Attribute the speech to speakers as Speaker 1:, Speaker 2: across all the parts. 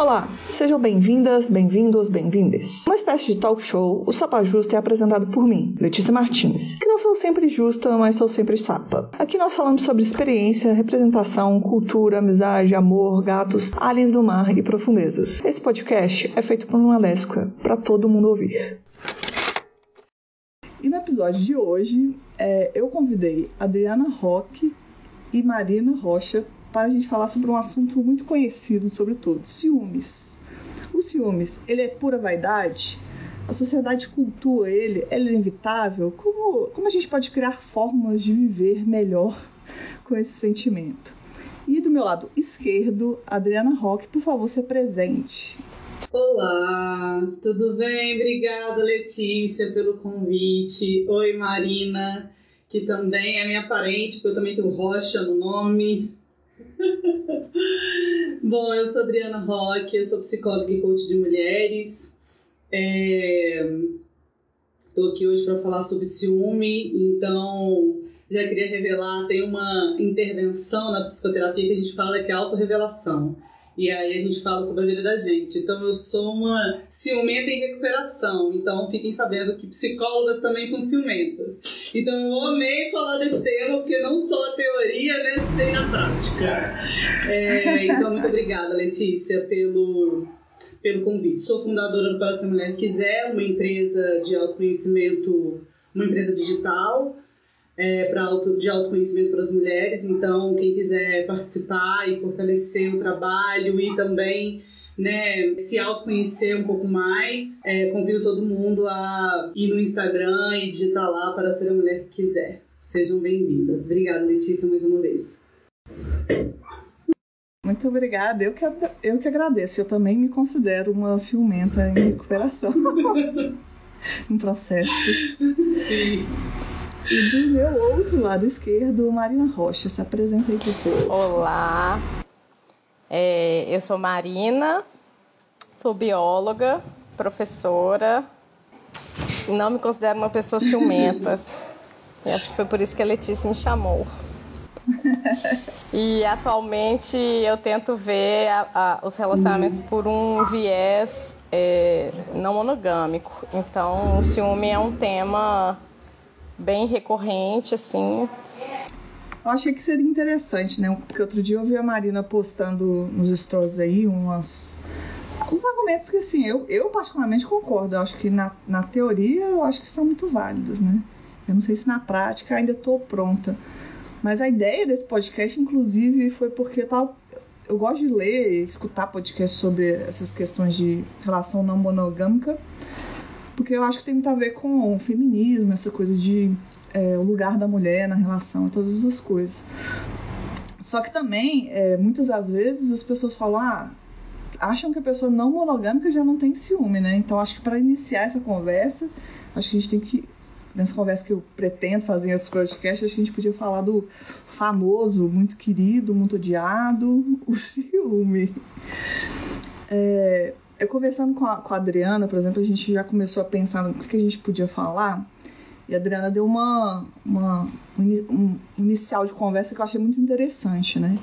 Speaker 1: Olá, sejam bem-vindas, bem-vindos, bem-vindes. Uma espécie de talk show, o Sapa Justa é apresentado por mim, Letícia Martins, que não sou sempre justa, mas sou sempre sapa. Aqui nós falamos sobre experiência, representação, cultura, amizade, amor, gatos, aliens do mar e profundezas. Esse podcast é feito por uma lesca, para todo mundo ouvir. E no episódio de hoje, eu convidei Adriana Roque e Marina Rocha para a gente falar sobre um assunto muito conhecido sobre todos, ciúmes. O ciúmes, ele é pura vaidade? A sociedade cultua ele é inevitável? Como a gente pode criar formas de viver melhor com esse sentimento? E do meu lado esquerdo, Adriana Roque, por favor, se apresente.
Speaker 2: Olá, tudo bem? Obrigada, Letícia, pelo convite. Oi, Marina, que também é minha parente, porque eu também tenho Rocha no nome. Bom, eu sou Adriana Roque, eu sou psicóloga e coach de mulheres. Estou aqui hoje para falar sobre ciúme, então já queria revelar, tem uma intervenção na psicoterapia que a gente fala que é autorrevelação. E aí a gente fala sobre a vida da gente. Então eu sou uma ciumenta em recuperação. Então fiquem sabendo que psicólogas também são ciumentas. Então eu amei falar desse tema, porque não só a teoria, né, sei na prática. Então muito obrigada, Letícia, pelo convite. Sou fundadora do Para Se a Mulher Quiser, uma empresa de autoconhecimento, uma empresa digital, de autoconhecimento para as mulheres. Então quem quiser participar e fortalecer o trabalho e também, né, se autoconhecer um pouco mais, convido todo mundo a ir no Instagram e digitar lá Para Ser a Mulher que Quiser. Sejam bem-vindas. Obrigada, Letícia, mais uma vez.
Speaker 1: Muito obrigada, eu que agradeço. Eu também me considero uma ciumenta em recuperação em processos.
Speaker 2: Sim.
Speaker 1: E do meu outro lado esquerdo, Marina Rocha. Se apresenta aí pro povo.
Speaker 3: Olá, eu sou Marina, sou bióloga, professora, e não me considero uma pessoa ciumenta. E acho que foi por isso que a Letícia me chamou. E atualmente eu tento ver os relacionamentos por um viés não monogâmico. Então o ciúme é um tema bem recorrente, assim.
Speaker 1: Eu achei que seria interessante, né? Porque outro dia eu vi a Marina postando nos stories aí uns argumentos que, assim, eu particularmente concordo. Eu acho que na teoria eu acho que são muito válidos, né? Eu não sei se na prática ainda estou pronta. Mas a ideia desse podcast, inclusive, foi porque eu gosto de ler e escutar podcasts sobre essas questões de relação não monogâmica, porque eu acho que tem muito a ver com o feminismo, essa coisa de o lugar da mulher na relação e todas essas coisas. Só que também, muitas das vezes, as pessoas falam, acham que a pessoa não monogâmica já não tem ciúme, né? Então, acho que para iniciar essa conversa, acho que a gente tem que, nessa conversa que eu pretendo fazer em outros podcasts, acho que a gente podia falar do famoso, muito querido, muito odiado, o ciúme. Eu conversando com a Adriana, por exemplo, a gente já começou a pensar no que a gente podia falar, e a Adriana deu um inicial de conversa que eu achei muito interessante, né?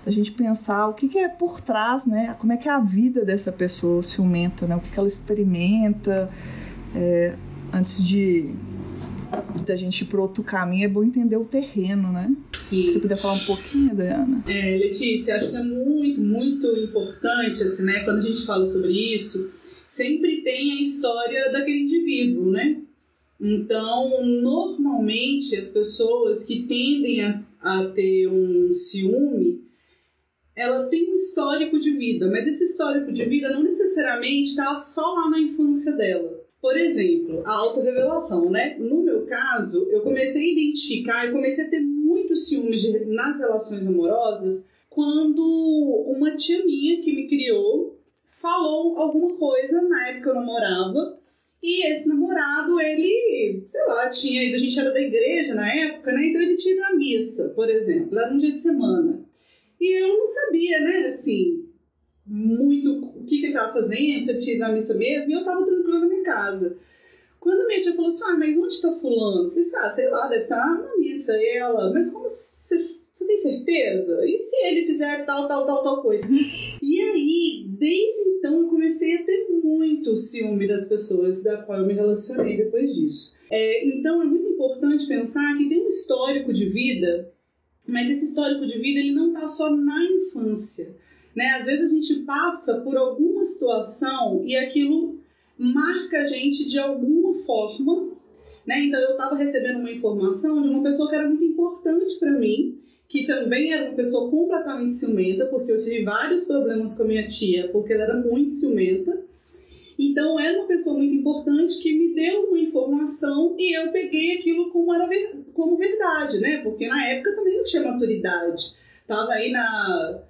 Speaker 1: A gente pensar o que é por trás, né? Como é que é a vida dessa pessoa ciumenta, né? O que ela experimenta, antes da gente ir para outro caminho, é bom entender o terreno, né?
Speaker 2: Sim.
Speaker 1: Você puder falar um pouquinho, Adriana?
Speaker 2: Letícia, acho que é muito, muito importante, assim, né? Quando a gente fala sobre isso, sempre tem a história daquele indivíduo, né? Então, normalmente, as pessoas que tendem a ter um ciúme, ela tem um histórico de vida, mas esse histórico de vida não necessariamente está só lá na infância dela. Por exemplo, a autorrevelação, né? No meu caso, eu comecei a identificar, eu comecei a ter muitos ciúmes nas relações amorosas quando uma tia minha que me criou falou alguma coisa, na época eu namorava, e esse namorado, ele, sei lá, tinha ido, a gente era da igreja na época, né? Então ele tinha ido à missa, por exemplo, era um dia de semana. E eu não sabia, né, assim, muito o que ele estava fazendo, se ele tinha ido à missa mesmo, e eu estava tranquila na minha casa. Quando a minha tia falou assim, mas onde está fulano? Eu falei assim, sei lá, deve estar na missa. E ela, mas como você você tem certeza? E se ele fizer tal coisa? E aí, desde então, eu comecei a ter muito ciúme das pessoas da qual eu me relacionei depois disso. Então, é muito importante pensar que tem um histórico de vida, mas esse histórico de vida ele não está só na infância, né? Às vezes a gente passa por alguma situação e aquilo marca a gente de alguma forma, né? Então, eu estava recebendo uma informação de uma pessoa que era muito importante para mim, que também era uma pessoa completamente ciumenta, porque eu tive vários problemas com a minha tia, porque ela era muito ciumenta. Então, era uma pessoa muito importante que me deu uma informação e eu peguei aquilo como verdade, né? Porque na época também não tinha maturidade. Estava aí na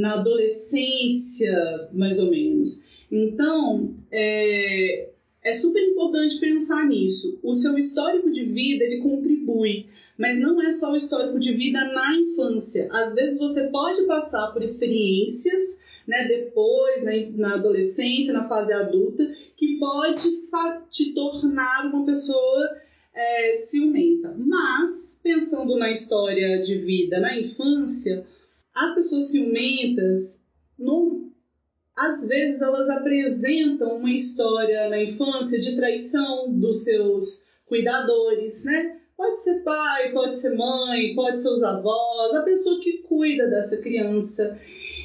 Speaker 2: adolescência, mais ou menos. Então, é super importante pensar nisso. O seu histórico de vida, ele contribui, mas não é só o histórico de vida na infância. Às vezes você pode passar por experiências, né, depois, né, na adolescência, na fase adulta, que pode te tornar uma pessoa ciumenta. Mas, pensando na história de vida na infância, as pessoas ciumentas, às vezes elas apresentam uma história na infância de traição dos seus cuidadores, né? Pode ser pai, pode ser mãe, pode ser os avós, a pessoa que cuida dessa criança.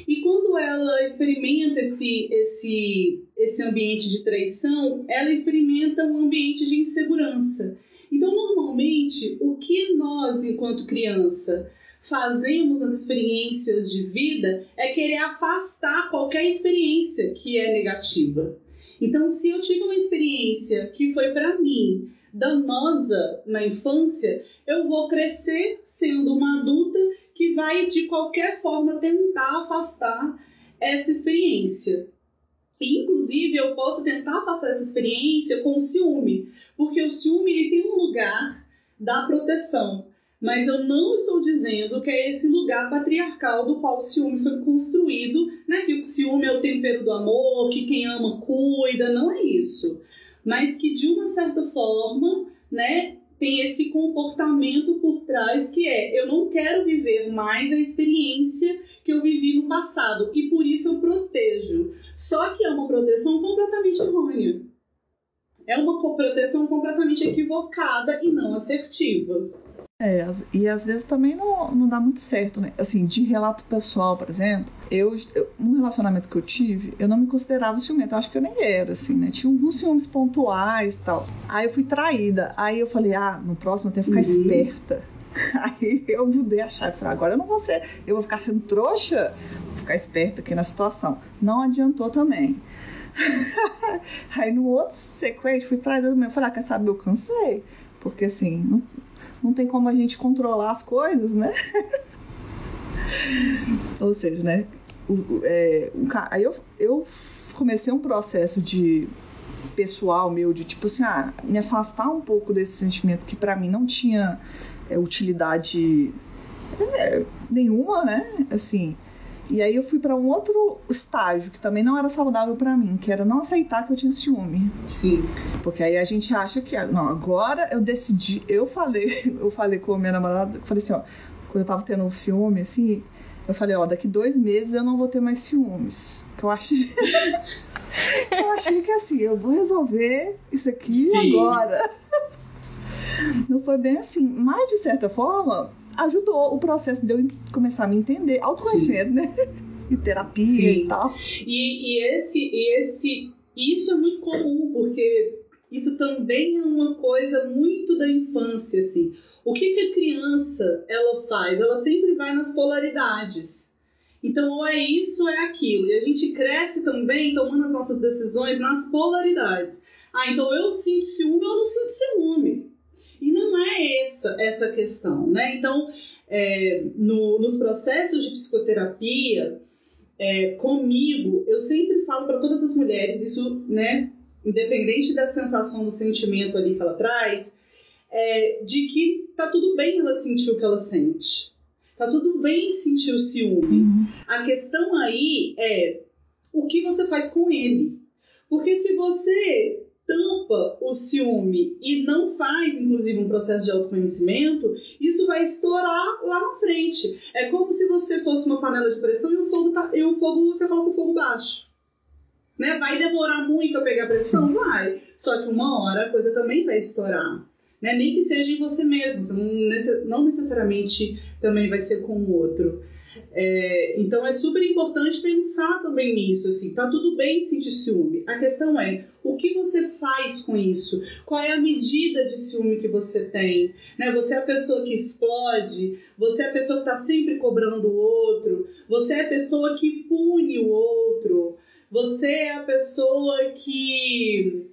Speaker 2: E quando ela experimenta esse ambiente de traição, ela experimenta um ambiente de insegurança. Então, normalmente, o que nós, enquanto criança, fazemos nas experiências de vida é querer afastar qualquer experiência que é negativa. Então, se eu tive uma experiência que foi para mim danosa na infância, eu vou crescer sendo uma adulta que vai de qualquer forma tentar afastar essa experiência. E, inclusive, eu posso tentar afastar essa experiência com o ciúme, porque o ciúme ele tem um lugar da proteção. Mas eu não estou dizendo que é esse lugar patriarcal do qual o ciúme foi construído, né? Que o ciúme é o tempero do amor, que quem ama cuida, não é isso. Mas que de uma certa forma, né, tem esse comportamento por trás que eu não quero viver mais a experiência que eu vivi no passado e por isso eu protejo. Só que é uma proteção completamente errônea. É uma proteção completamente equivocada e não assertiva.
Speaker 1: E às vezes também não dá muito certo, né? Assim, de relato pessoal, por exemplo, num relacionamento que eu tive, eu não me considerava ciumenta, eu acho que eu nem era, assim, né? Tinha alguns ciúmes pontuais e tal. Aí eu fui traída, aí eu falei, no próximo eu tenho que ficar esperta. Aí eu mudei a chave, falei, agora eu vou ficar sendo trouxa, vou ficar esperta aqui na situação. Não adiantou também. Aí no outro sequente, fui traída também, eu falei, quer saber, eu cansei, porque assim, não tem como a gente controlar as coisas, né? Ou seja, né? Aí eu comecei um processo pessoal meu de tipo assim, me afastar um pouco desse sentimento que pra mim não tinha utilidade nenhuma, né? Assim. E aí eu fui para um outro estágio que também não era saudável para mim, que era não aceitar que eu tinha ciúme.
Speaker 2: Sim.
Speaker 1: Porque aí a gente acha que, não, agora eu decidi, eu falei com a minha namorada, eu falei assim, quando eu tava tendo um ciúme, assim, eu falei, daqui 2 meses eu não vou ter mais ciúmes. Que eu achei que assim, eu vou resolver isso aqui Sim. agora. Não foi bem assim, mas de certa forma ajudou o processo de eu começar a me entender, autoconhecimento, né? E terapia Sim. e tal.
Speaker 2: Isso é muito comum, porque isso também é uma coisa muito da infância, assim. O que a criança ela faz? Ela sempre vai nas polaridades. Então, ou é isso ou é aquilo. E a gente cresce também tomando as nossas decisões nas polaridades. Então eu sinto ciúme ou eu não sinto ciúme. E não é essa questão, né? Então, nos processos de psicoterapia, comigo, eu sempre falo para todas as mulheres, isso, né, independente da sensação do sentimento ali que ela traz, de que tá tudo bem ela sentir o que ela sente. Tá tudo bem sentir o ciúme. A questão aí é o que você faz com ele. Porque se você tampa o ciúme e não faz, inclusive, um processo de autoconhecimento, isso vai estourar lá na frente. É como se você fosse uma panela de pressão e você coloca o fogo baixo. Né? Vai demorar muito a pegar pressão? Vai. Só que uma hora a coisa também vai estourar. Né? Nem que seja em você mesmo. Você não necessariamente também vai ser com o outro. Então é super importante pensar também nisso. Assim, tá tudo bem sentir ciúme. A questão é, o que você faz com isso? Qual é a medida de ciúme que você tem? Né? Você é a pessoa que explode? Você é a pessoa que está sempre cobrando o outro? Você é a pessoa que pune o outro? Você é a pessoa que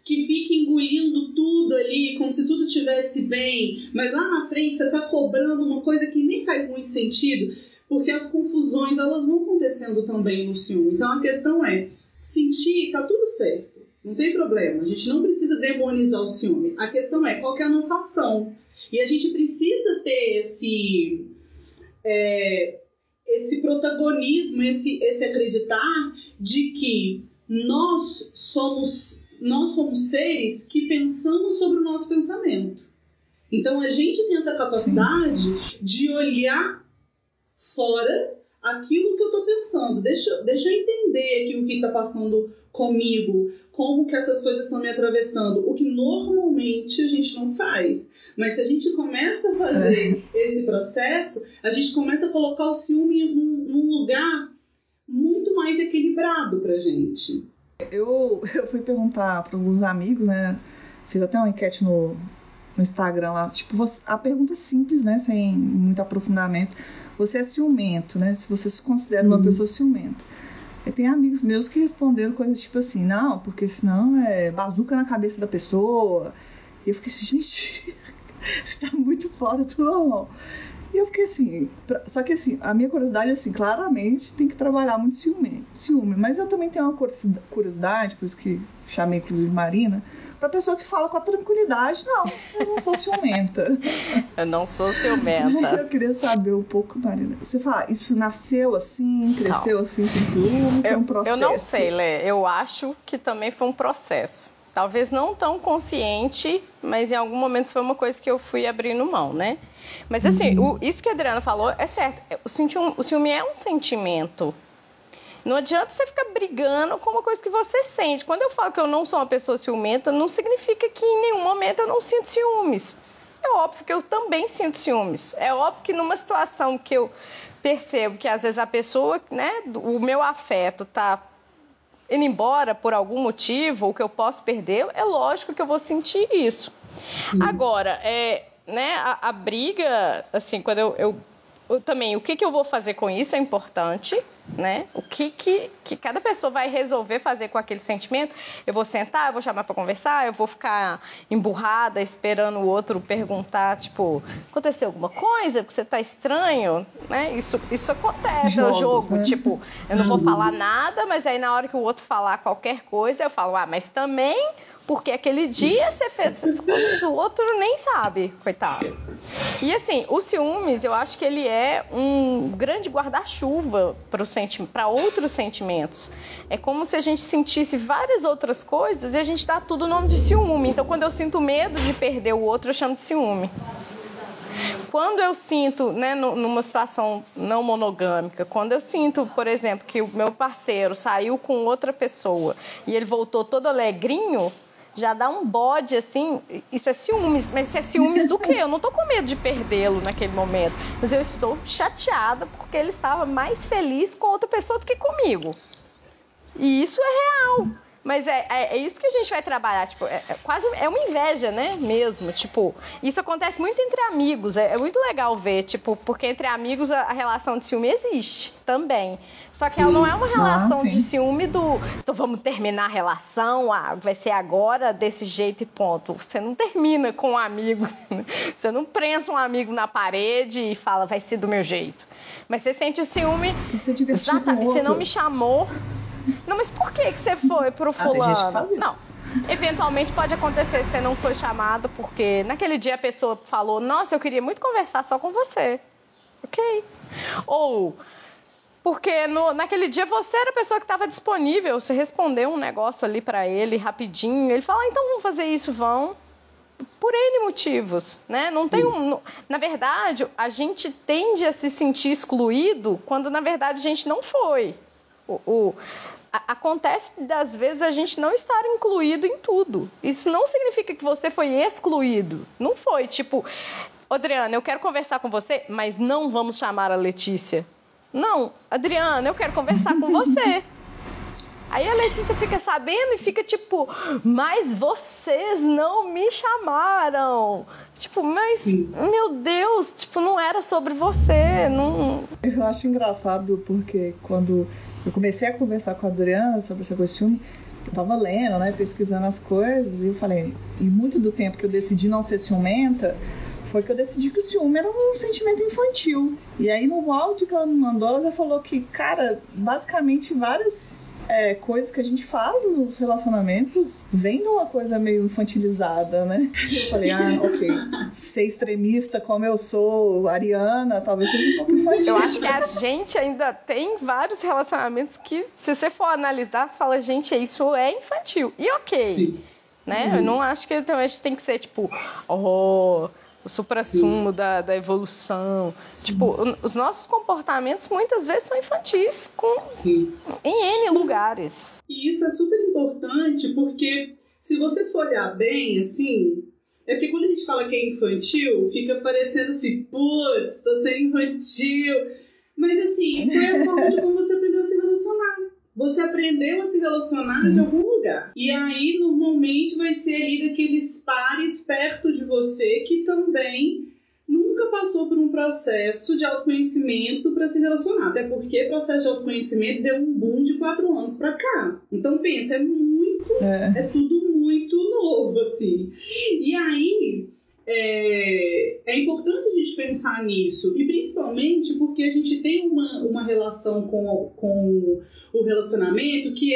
Speaker 2: fica engolindo tudo ali, como se tudo estivesse bem, mas lá na frente você está cobrando uma coisa que nem faz muito sentido, porque as confusões elas vão acontecendo também no ciúme. Então a questão é, sentir, tá tudo certo, não tem problema, a gente não precisa demonizar o ciúme. A questão é, qual que é a nossa ação? E a gente precisa ter esse protagonismo, esse acreditar de que nós somos seres que pensamos sobre o nosso pensamento. Então a gente tem essa capacidade de olhar fora aquilo que eu estou pensando. Deixa eu entender aqui o que está passando comigo, como que essas coisas estão me atravessando, o que normalmente a gente não faz. Mas se a gente começa a fazer esse processo, a gente começa a colocar o ciúme num lugar muito mais equilibrado pra gente.
Speaker 1: Eu fui perguntar para alguns amigos, né? Fiz até uma enquete no Instagram lá. Tipo, a pergunta é simples, né? Sem muito aprofundamento. Você é ciumento, né? Se você se considera uma pessoa ciumenta. E tem amigos meus que responderam coisas tipo assim, não, porque senão é bazuca na cabeça da pessoa. E eu fiquei assim, gente, você tá muito fora do normal. E eu fiquei assim, só que assim, a minha curiosidade é assim, claramente tem que trabalhar muito ciúme, mas eu também tenho uma curiosidade, por isso que chamei inclusive Marina, pra pessoa que fala com a tranquilidade, não, eu não sou ciumenta.
Speaker 3: Eu não sou ciumenta.
Speaker 1: Eu queria saber um pouco, Marina, você fala, isso nasceu assim, cresceu assim, sem ciúme, foi um processo?
Speaker 3: Eu não sei, Lê, eu acho que também foi um processo. Talvez não tão consciente, mas em algum momento foi uma coisa que eu fui abrindo mão, né? Mas assim, isso que a Adriana falou é certo. O ciúme é um sentimento. Não adianta você ficar brigando com uma coisa que você sente. Quando eu falo que eu não sou uma pessoa ciumenta, não significa que em nenhum momento eu não sinto ciúmes. É óbvio que eu também sinto ciúmes. É óbvio que numa situação que eu percebo que às vezes a pessoa, né, o meu afeto tá indo embora por algum motivo, ou que eu posso perder, é lógico que eu vou sentir isso. Agora, né, a briga, assim, quando eu também, o que eu vou fazer com isso é importante, né? O que cada pessoa vai resolver fazer com aquele sentimento. Eu vou sentar, eu vou chamar para conversar, eu vou ficar emburrada esperando o outro perguntar, tipo, aconteceu alguma coisa? Porque você tá estranho, né? Isso acontece, é o jogo, né? Tipo, eu não vou falar nada, mas aí na hora que o outro falar qualquer coisa, eu falo, mas também... Porque aquele dia você fez, o outro nem sabe, coitado. E assim, o ciúmes, eu acho que ele é um grande guarda-chuva para outros sentimentos. É como se a gente sentisse várias outras coisas e a gente dá tudo o nome de ciúme. Então, quando eu sinto medo de perder o outro, eu chamo de ciúme. Quando eu sinto, né, numa situação não monogâmica, quando eu sinto, por exemplo, que o meu parceiro saiu com outra pessoa e ele voltou todo alegrinho, já dá um bode, assim, isso é ciúmes. Mas isso é ciúmes do quê? Eu não tô com medo de perdê-lo naquele momento, mas eu estou chateada porque ele estava mais feliz com outra pessoa do que comigo. E isso é real. Mas é isso que a gente vai trabalhar, tipo, quase uma inveja, né, mesmo, tipo, isso acontece muito entre amigos, é muito legal ver, tipo, porque entre amigos a relação de ciúme existe também, só que ela não é uma relação de ciúme então vamos terminar a relação, vai ser agora desse jeito e ponto, você não termina com um amigo, você não prensa um amigo na parede e fala, vai ser do meu jeito, mas você sente o ciúme, exatamente, você não me chamou. Não, mas por que você foi pro fulano? Não, eventualmente pode acontecer se você não foi chamado porque naquele dia a pessoa falou, nossa, eu queria muito conversar só com você. Ok. Ou Porque naquele dia você era a pessoa que estava disponível, você respondeu um negócio ali para ele rapidinho, ele fala, então vamos fazer isso, vão. Por N motivos, né? Não tem na verdade, a gente tende a se sentir excluído quando na verdade a gente não foi. Acontece das vezes a gente não estar incluído em tudo. Isso não significa que você foi excluído. Não foi, tipo, Adriana, eu quero conversar com você, mas não vamos chamar a Letícia. Não, Adriana, eu quero conversar com você. Aí a Letícia fica sabendo e fica tipo, mas vocês não me chamaram. Tipo, mas, sim, meu Deus, tipo, não era sobre você. Não...
Speaker 1: Eu acho engraçado porque quando eu comecei a conversar com a Adriana sobre essa coisa de ciúme, eu tava lendo, né, pesquisando as coisas, e eu falei, e muito do tempo que eu decidi não ser ciumenta, foi que eu decidi que o ciúme era um sentimento infantil. E aí no áudio que ela me mandou, ela já falou que, cara, basicamente várias coisas que a gente faz nos relacionamentos vem de uma coisa meio infantilizada, né? Eu falei, ok, ser extremista como eu sou, ariana, talvez seja um pouco infantil.
Speaker 3: Eu acho que a gente ainda tem vários relacionamentos que, se você for analisar, você fala, gente, isso é infantil. E ok, sim, né? Eu não acho que então, a gente tem que ser tipo, o suprassumo da evolução. Sim. Tipo, os nossos comportamentos muitas vezes são infantis em N lugares.
Speaker 2: E isso é super importante porque se você for olhar bem, assim, é porque quando a gente fala que é infantil, fica parecendo assim, putz, tô sendo infantil. Mas assim, foi a forma de como você aprendeu a se relacionar. Você aprendeu a se relacionar de algum lugar. E aí, normalmente, vai ser ali daqueles pares perto de você que também nunca passou por um processo de autoconhecimento para se relacionar. Até porque o processo de autoconhecimento deu um boom de 4 anos para cá. Então, pensa, é tudo muito novo, assim. E aí... É importante a gente pensar nisso, e principalmente porque a gente tem uma relação com o relacionamento que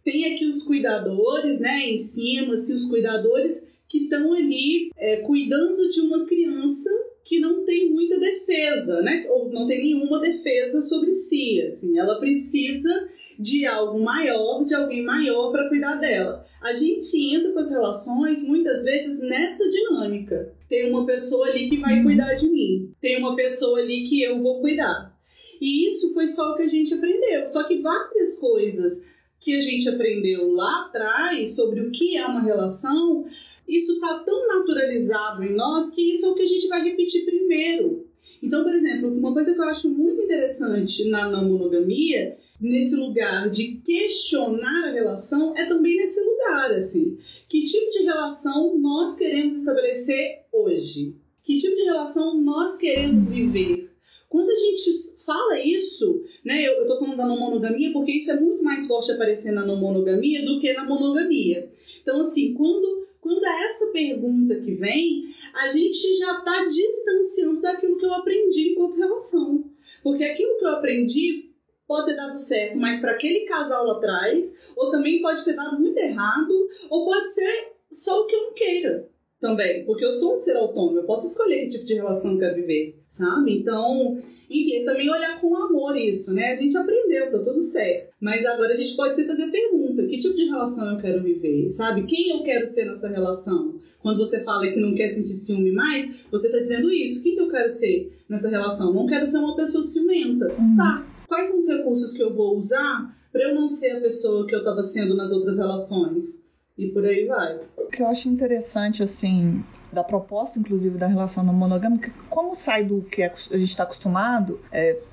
Speaker 2: tem aqui os cuidadores, né, em cima, assim, os cuidadores que estão ali cuidando de uma criança que não tem muita defesa, né, ou não tem nenhuma defesa sobre si, assim, ela precisa de algo maior, de alguém maior para cuidar dela. A gente entra com as relações, muitas vezes, nessa dinâmica. Tem uma pessoa ali que vai cuidar de mim. Tem uma pessoa ali que eu vou cuidar. E isso foi só o que a gente aprendeu. Só que várias coisas que a gente aprendeu lá atrás sobre o que é uma relação, isso está tão naturalizado em nós que isso é o que a gente vai repetir primeiro. Então, por exemplo, uma coisa que eu acho muito interessante na não monogamia, nesse lugar de questionar a relação, é também nesse lugar, assim. Que tipo de relação nós queremos estabelecer hoje? Que tipo de relação nós queremos viver? Quando a gente fala isso, né, eu tô falando da não monogamia porque isso é muito mais forte aparecer na não monogamia do que na monogamia. Então, assim, quando é essa pergunta que vem, a gente já está distanciando daquilo que eu aprendi enquanto relação. Porque aquilo que eu aprendi pode ter dado certo, mas para aquele casal lá atrás, ou também pode ter dado muito errado, ou pode ser só o que eu não queira também, porque eu sou um ser autônomo, eu posso escolher que tipo de relação eu quero viver, sabe? Então, enfim, é também olhar com amor isso, né? A gente aprendeu, tá tudo certo, mas agora a gente pode se fazer pergunta, que tipo de relação eu quero viver, sabe? Quem eu quero ser nessa relação? Quando você fala que não quer sentir ciúme mais, você tá dizendo isso, quem que eu quero ser nessa relação? Não quero ser uma pessoa ciumenta, tá? Quais são os recursos que eu vou usar para eu não ser a pessoa que eu estava sendo nas outras relações? E por aí vai.
Speaker 1: O que eu acho interessante, assim, da proposta, inclusive, da relação não monogâmica, como sai do que a gente está acostumado,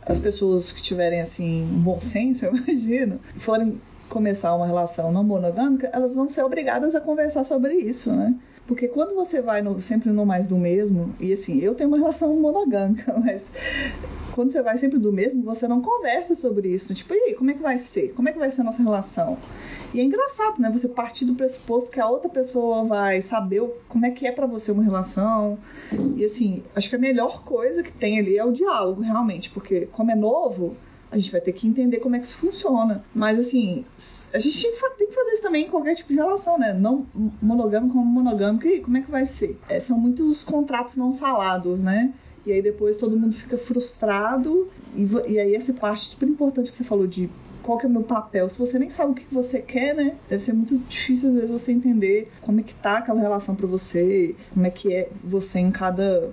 Speaker 1: as pessoas que tiverem, assim, um bom senso, eu imagino, forem começar uma relação não monogâmica, elas vão ser obrigadas a conversar sobre isso, né? Porque quando você vai sempre no mais do mesmo, e assim, eu tenho uma relação monogâmica, mas quando você vai sempre do mesmo, você não conversa sobre isso. Tipo, e aí, como é que vai ser? Como é que vai ser a nossa relação? E é engraçado, né? Você partir do pressuposto que a outra pessoa vai saber como é que é pra você uma relação. E assim, acho que a melhor coisa que tem ali é o diálogo, realmente. Porque como é novo, a gente vai ter que entender como é que isso funciona. Mas assim, a gente tem que fazer isso também em qualquer tipo de relação, né? Não monogâmico como monogâmico. E como é que vai ser? São muitos contratos não falados, né? e aí depois todo mundo fica frustrado, e aí essa parte super importante que você falou de qual que é o meu papel. Se você nem sabe o que você quer, né? Deve ser muito difícil, às vezes, você entender como é que tá aquela relação pra você, como é que é você em cada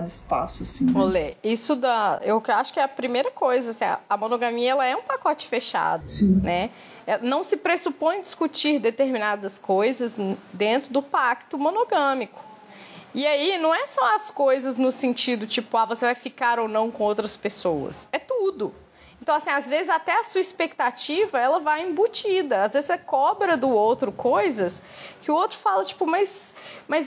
Speaker 1: espaço, assim. Né?
Speaker 3: Olê, eu acho que é a primeira coisa, assim, a monogamia, ela é um pacote fechado,
Speaker 1: Sim.
Speaker 3: né? Não se pressupõe discutir determinadas coisas dentro do pacto monogâmico. E aí, não é só as coisas no sentido, tipo, você vai ficar ou não com outras pessoas. É tudo. Então, assim, às vezes até a sua expectativa, ela vai embutida. Às vezes você cobra do outro coisas que o outro fala, tipo, mas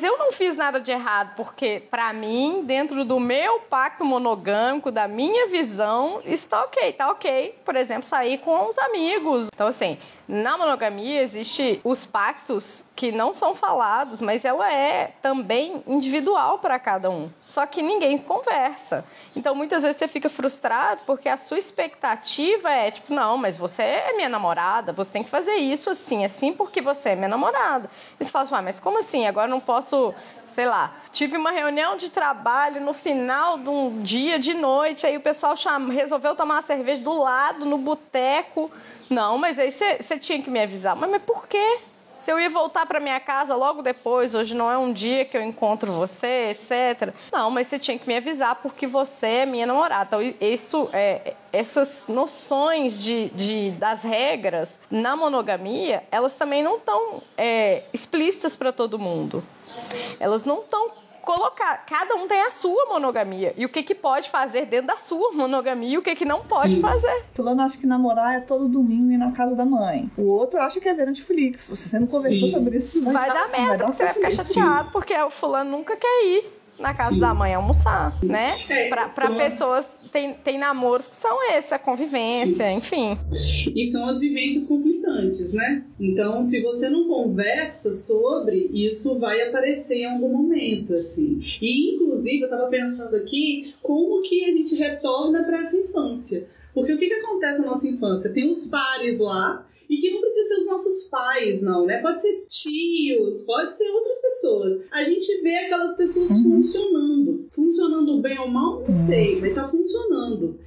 Speaker 3: eu não fiz nada de errado, porque pra mim, dentro do meu pacto monogâmico, da minha visão, isso tá ok. Por exemplo, sair com os amigos. Então, assim, na monogamia existe os pactos que não são falados, mas ela é também individual para cada um. Só que ninguém conversa. Então, muitas vezes você fica frustrado porque a sua expectativa é, tipo, não, mas você é minha namorada, você tem que fazer isso assim porque você é minha namorada. E você fala assim, mas como assim? Agora eu não posso, sei lá, tive uma reunião de trabalho no final de um dia de noite, aí o pessoal resolveu tomar uma cerveja do lado, no boteco. Não, mas aí você tinha que me avisar. Mas por quê? Se eu ia voltar para minha casa logo depois, hoje não é um dia que eu encontro você, etc. Não, mas você tinha que me avisar porque você é minha namorada. Então, essas noções das regras na monogamia, elas também não estão explícitas para todo mundo. Elas não estão colocadas. Cada um tem a sua monogamia. E o que pode fazer dentro da sua monogamia e o que não pode fazer.
Speaker 1: Fulano acha que namorar é todo domingo ir na casa da mãe. O outro acha que é ver Netflix. Você não conversou sobre isso,
Speaker 3: vai dar merda, porque você vai ficar chateado, porque o fulano nunca quer ir na casa da mãe almoçar, né? Pra pessoas, tem namoros que são a convivência, enfim.
Speaker 2: E são as vivências conflitantes, né? Então, se você não conversa sobre, isso vai aparecer em algum momento, assim. E, inclusive, eu tava pensando aqui, como que a gente retorna pra essa infância? Porque o que acontece na nossa infância? Tem os pares lá, e que não precisa ser os nossos pais, não, né? Pode ser tios, pode ser outras pessoas. A gente vê aquelas pessoas funcionando. Funcionando bem ou mal, não sei, mas tá funcionando.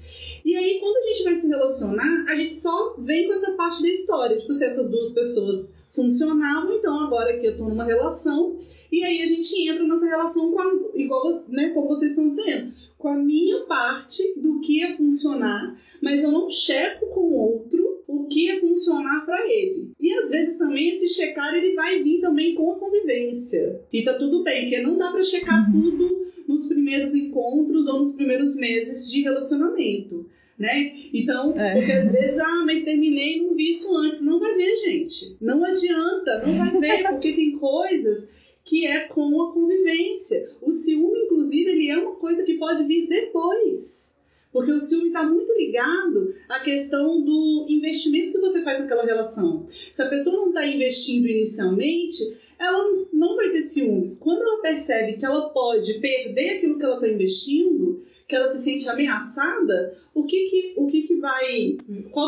Speaker 2: E aí, quando a gente vai se relacionar, a gente só vem com essa parte da história. Tipo, se essas duas pessoas funcionavam, então agora que eu tô numa relação, e aí a gente entra nessa relação igual, né, como vocês estão dizendo, com a minha parte do que ia funcionar, mas eu não checo com o outro o que ia funcionar para ele. E às vezes também esse checar ele vai vir também com a convivência. E tá tudo bem, porque não dá para checar tudo nos primeiros encontros ou nos primeiros meses de relacionamento, né? Então, porque às vezes, mas terminei, não vi isso antes. Não vai ver, gente. Não adianta, não vai ver, porque tem coisas que é com a convivência. O ciúme, inclusive, ele é uma coisa que pode vir depois. Porque o ciúme está muito ligado à questão do investimento que você faz naquela relação. Se a pessoa não está investindo inicialmente, ela não vai ter ciúmes. Quando ela percebe que ela pode perder aquilo que ela está investindo, que ela se sente ameaçada, qual que é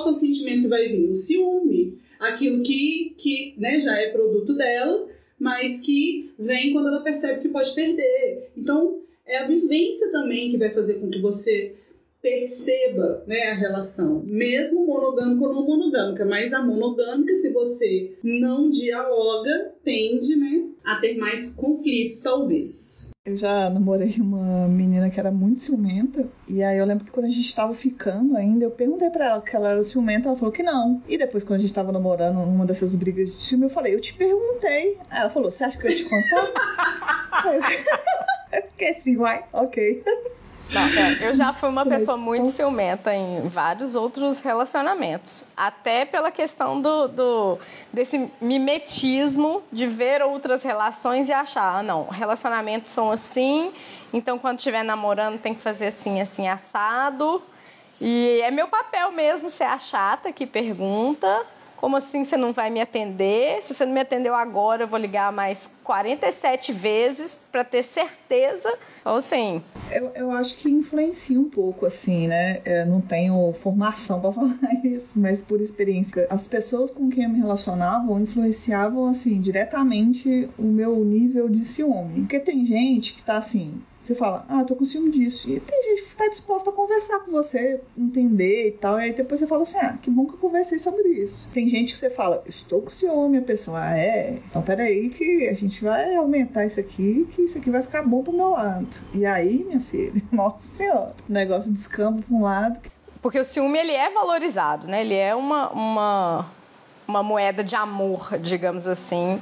Speaker 2: o sentimento que vai vir? O ciúme. Aquilo que né, já é produto dela, mas que vem quando ela percebe que pode perder. Então, é a vivência também que vai fazer com que você perceba, né, a relação, mesmo monogâmica ou não monogâmica, mas a monogâmica, se você não dialoga, tende, né, a ter mais conflitos, talvez.
Speaker 1: Eu já namorei uma menina que era muito ciumenta, e aí eu lembro que quando a gente tava ficando ainda, eu perguntei pra ela que ela era ciumenta, ela falou que não. E depois, quando a gente tava namorando, numa dessas brigas de ciúme, eu falei, eu te perguntei. Aí ela falou, você acha que eu ia te contar? Eu fiquei assim, uai, ok.
Speaker 3: Não, eu já fui uma pessoa muito ciumenta em vários outros relacionamentos. Até pela questão desse mimetismo de ver outras relações e achar, não, relacionamentos são assim, então quando estiver namorando tem que fazer assim, assim, assado. E é meu papel mesmo ser a chata que pergunta, como assim você não vai me atender? Se você não me atendeu agora, eu vou ligar mais 47 vezes para ter certeza. Então, assim...
Speaker 1: Eu acho que influencia um pouco, assim, né? Eu não tenho formação para falar isso, mas por experiência. As pessoas com quem eu me relacionava influenciavam, assim, diretamente o meu nível de ciúme. Porque tem gente que tá assim... Você fala, tô com ciúme disso. E tem gente que tá disposta a conversar com você, entender e tal. E aí depois você fala assim, que bom que eu conversei sobre isso. Tem gente que você fala, estou com ciúme. A pessoa, então peraí que a gente vai aumentar isso aqui, que isso aqui vai ficar bom pro meu lado. E aí, minha filha, nossa senhora, o negócio descamba pra um lado.
Speaker 3: Porque o ciúme, ele é valorizado, né? Ele é uma moeda de amor, digamos assim.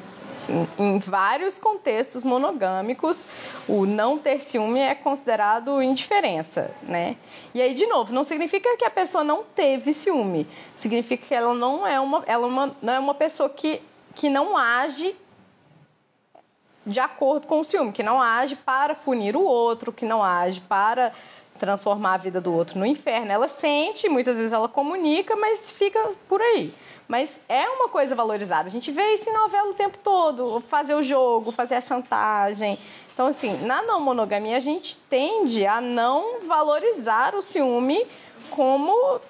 Speaker 3: Em vários contextos monogâmicos, o não ter ciúme é considerado indiferença, né? E aí, de novo, não significa que a pessoa não teve ciúme. Significa que ela não é uma pessoa que não age de acordo com o ciúme, que não age para punir o outro, que não age para transformar a vida do outro no inferno. Ela sente, muitas vezes ela comunica, mas fica por aí. Mas é uma coisa valorizada. A gente vê isso em novela o tempo todo. Fazer o jogo, fazer a chantagem. Então, assim, na não monogamia, a gente tende a não valorizar o ciúme como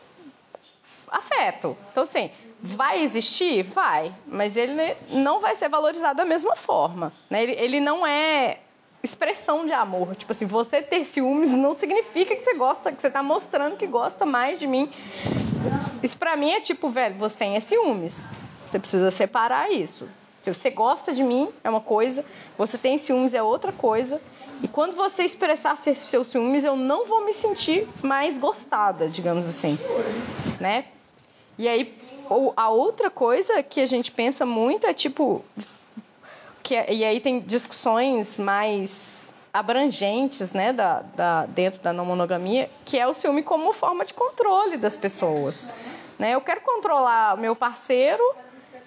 Speaker 3: afeto. Então, assim, vai existir? Vai. Mas ele não vai ser valorizado da mesma forma, né? Ele não é expressão de amor. Tipo assim, você ter ciúmes não significa que você gosta, que você tá mostrando que gosta mais de mim. Isso pra mim é tipo, velho, você tem ciúmes. Você precisa separar isso. Se você gosta de mim, é uma coisa. Você tem ciúmes, é outra coisa. E quando você expressar seus ciúmes, eu não vou me sentir mais gostada, digamos assim. Né? E aí, a outra coisa que a gente pensa muito é tipo... e aí tem discussões mais abrangentes, né, dentro da não monogamia, que é o ciúme como forma de controle das pessoas, né? Eu quero controlar o meu parceiro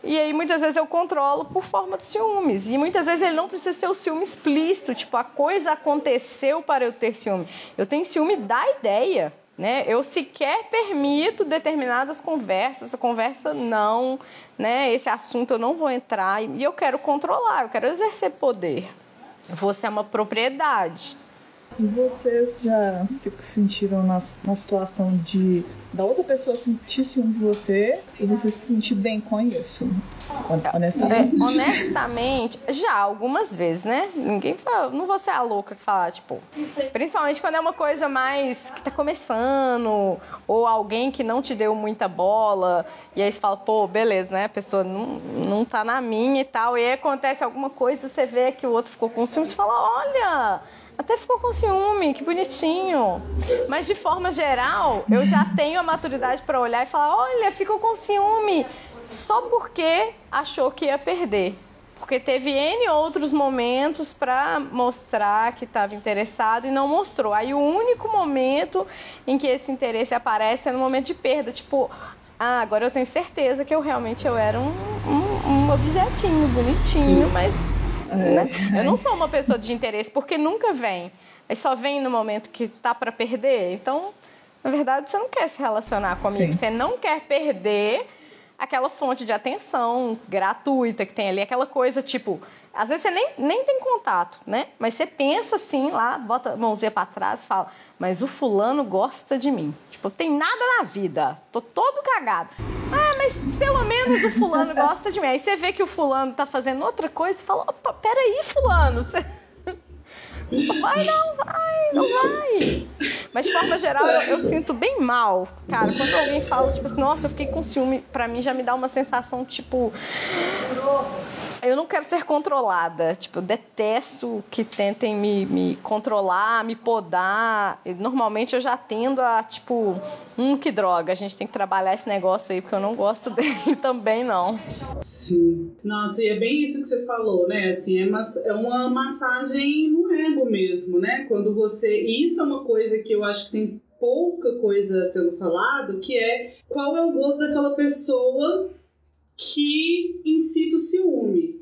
Speaker 3: e aí muitas vezes eu controlo por forma de ciúmes. E muitas vezes ele não precisa ser o ciúme explícito, tipo, a coisa aconteceu para eu ter ciúme. Eu tenho ciúme da ideia, né? Eu sequer permito determinadas conversas, essa conversa não, né? Esse assunto eu não vou entrar e eu quero controlar, eu quero exercer poder. Você é uma propriedade.
Speaker 1: E vocês já se sentiram na situação da outra pessoa sentir ciúme de você e você se sentir bem com isso? Honestamente?
Speaker 3: Honestamente, já algumas vezes, né? Ninguém fala, não vou ser a louca que fala, tipo... Principalmente quando é uma coisa mais que tá começando, ou alguém que não te deu muita bola, e aí você fala, pô, beleza, né? A pessoa não tá na minha e tal, e aí acontece alguma coisa, você vê que o outro ficou com ciúme, você fala, olha... Até ficou com ciúme, que bonitinho. Mas de forma geral, eu já tenho a maturidade para olhar e falar, olha, ficou com ciúme só porque achou que ia perder. Porque teve N outros momentos para mostrar que estava interessado e não mostrou. Aí o único momento em que esse interesse aparece é no momento de perda. Tipo, agora eu tenho certeza que eu era um objetinho bonitinho, sim, mas... Né? Eu não sou uma pessoa de interesse, porque nunca vem. Aí só vem no momento que tá para perder. Então, na verdade, você não quer se relacionar comigo. Sim. Você não quer perder aquela fonte de atenção gratuita que tem ali. Aquela coisa, tipo... Às vezes você nem tem contato, né? Mas você pensa assim lá, bota a mãozinha para trás e fala... Mas o fulano gosta de mim. Tipo, tem nada na vida. Tô todo cagado. Mas pelo menos o fulano gosta de mim. Aí você vê que o fulano tá fazendo outra coisa e fala, opa, peraí, fulano. Você... Não vai. Mas de forma geral, eu sinto bem mal, cara. Quando alguém fala, tipo assim, nossa, eu fiquei com ciúme, pra mim já me dá uma sensação, tipo... Eu não quero ser controlada. Tipo, eu detesto que tentem me controlar, me podar. E, normalmente eu já tendo a, tipo, que droga. A gente tem que trabalhar esse negócio aí, porque eu não gosto dele também, não.
Speaker 2: Sim. Nossa, e é bem isso que você falou, né? Assim, é uma massagem no ego mesmo, né? Quando você... E isso é uma coisa que eu acho que tem pouca coisa sendo falado, que é qual é o gosto daquela pessoa que incita o ciúme.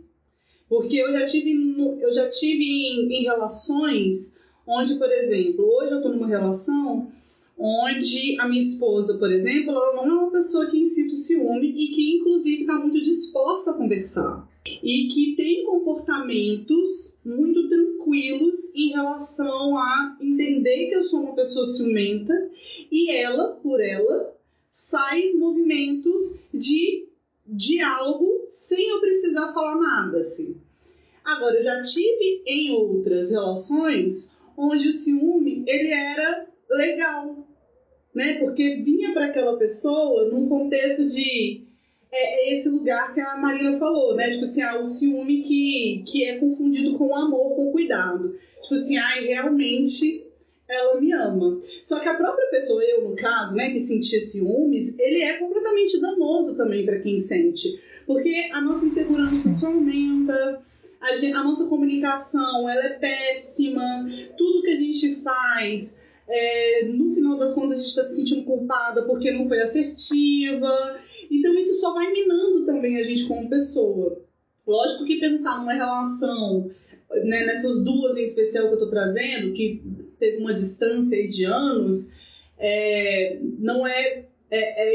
Speaker 2: Porque eu já tive em relações onde, por exemplo, hoje eu tô numa relação onde a minha esposa, por exemplo, ela não é uma pessoa que incita o ciúme e que, inclusive, está muito disposta a conversar. e que tem comportamentos muito tranquilos em relação a entender que eu sou uma pessoa ciumenta e ela, por ela, faz movimentos de diálogo sem eu precisar falar nada, assim. Agora, eu já tive em outras relações onde o ciúme, ele era legal, né? Porque vinha para aquela pessoa num contexto de... É esse lugar que a Marina falou, né? Tipo assim, o ciúme que é confundido com amor, com cuidado. Tipo assim, realmente ela me ama. Só que a própria pessoa, eu no caso, né, que sentia ciúmes, ele é completamente danoso também para quem sente. Porque a nossa insegurança só aumenta, a nossa comunicação, ela é péssima, tudo que a gente faz... no final das contas a gente está se sentindo culpada porque não foi assertiva. Então isso só vai minando também a gente como pessoa. Lógico que pensar numa relação, né, nessas duas em especial que eu estou trazendo, que teve uma distância aí de anos, não é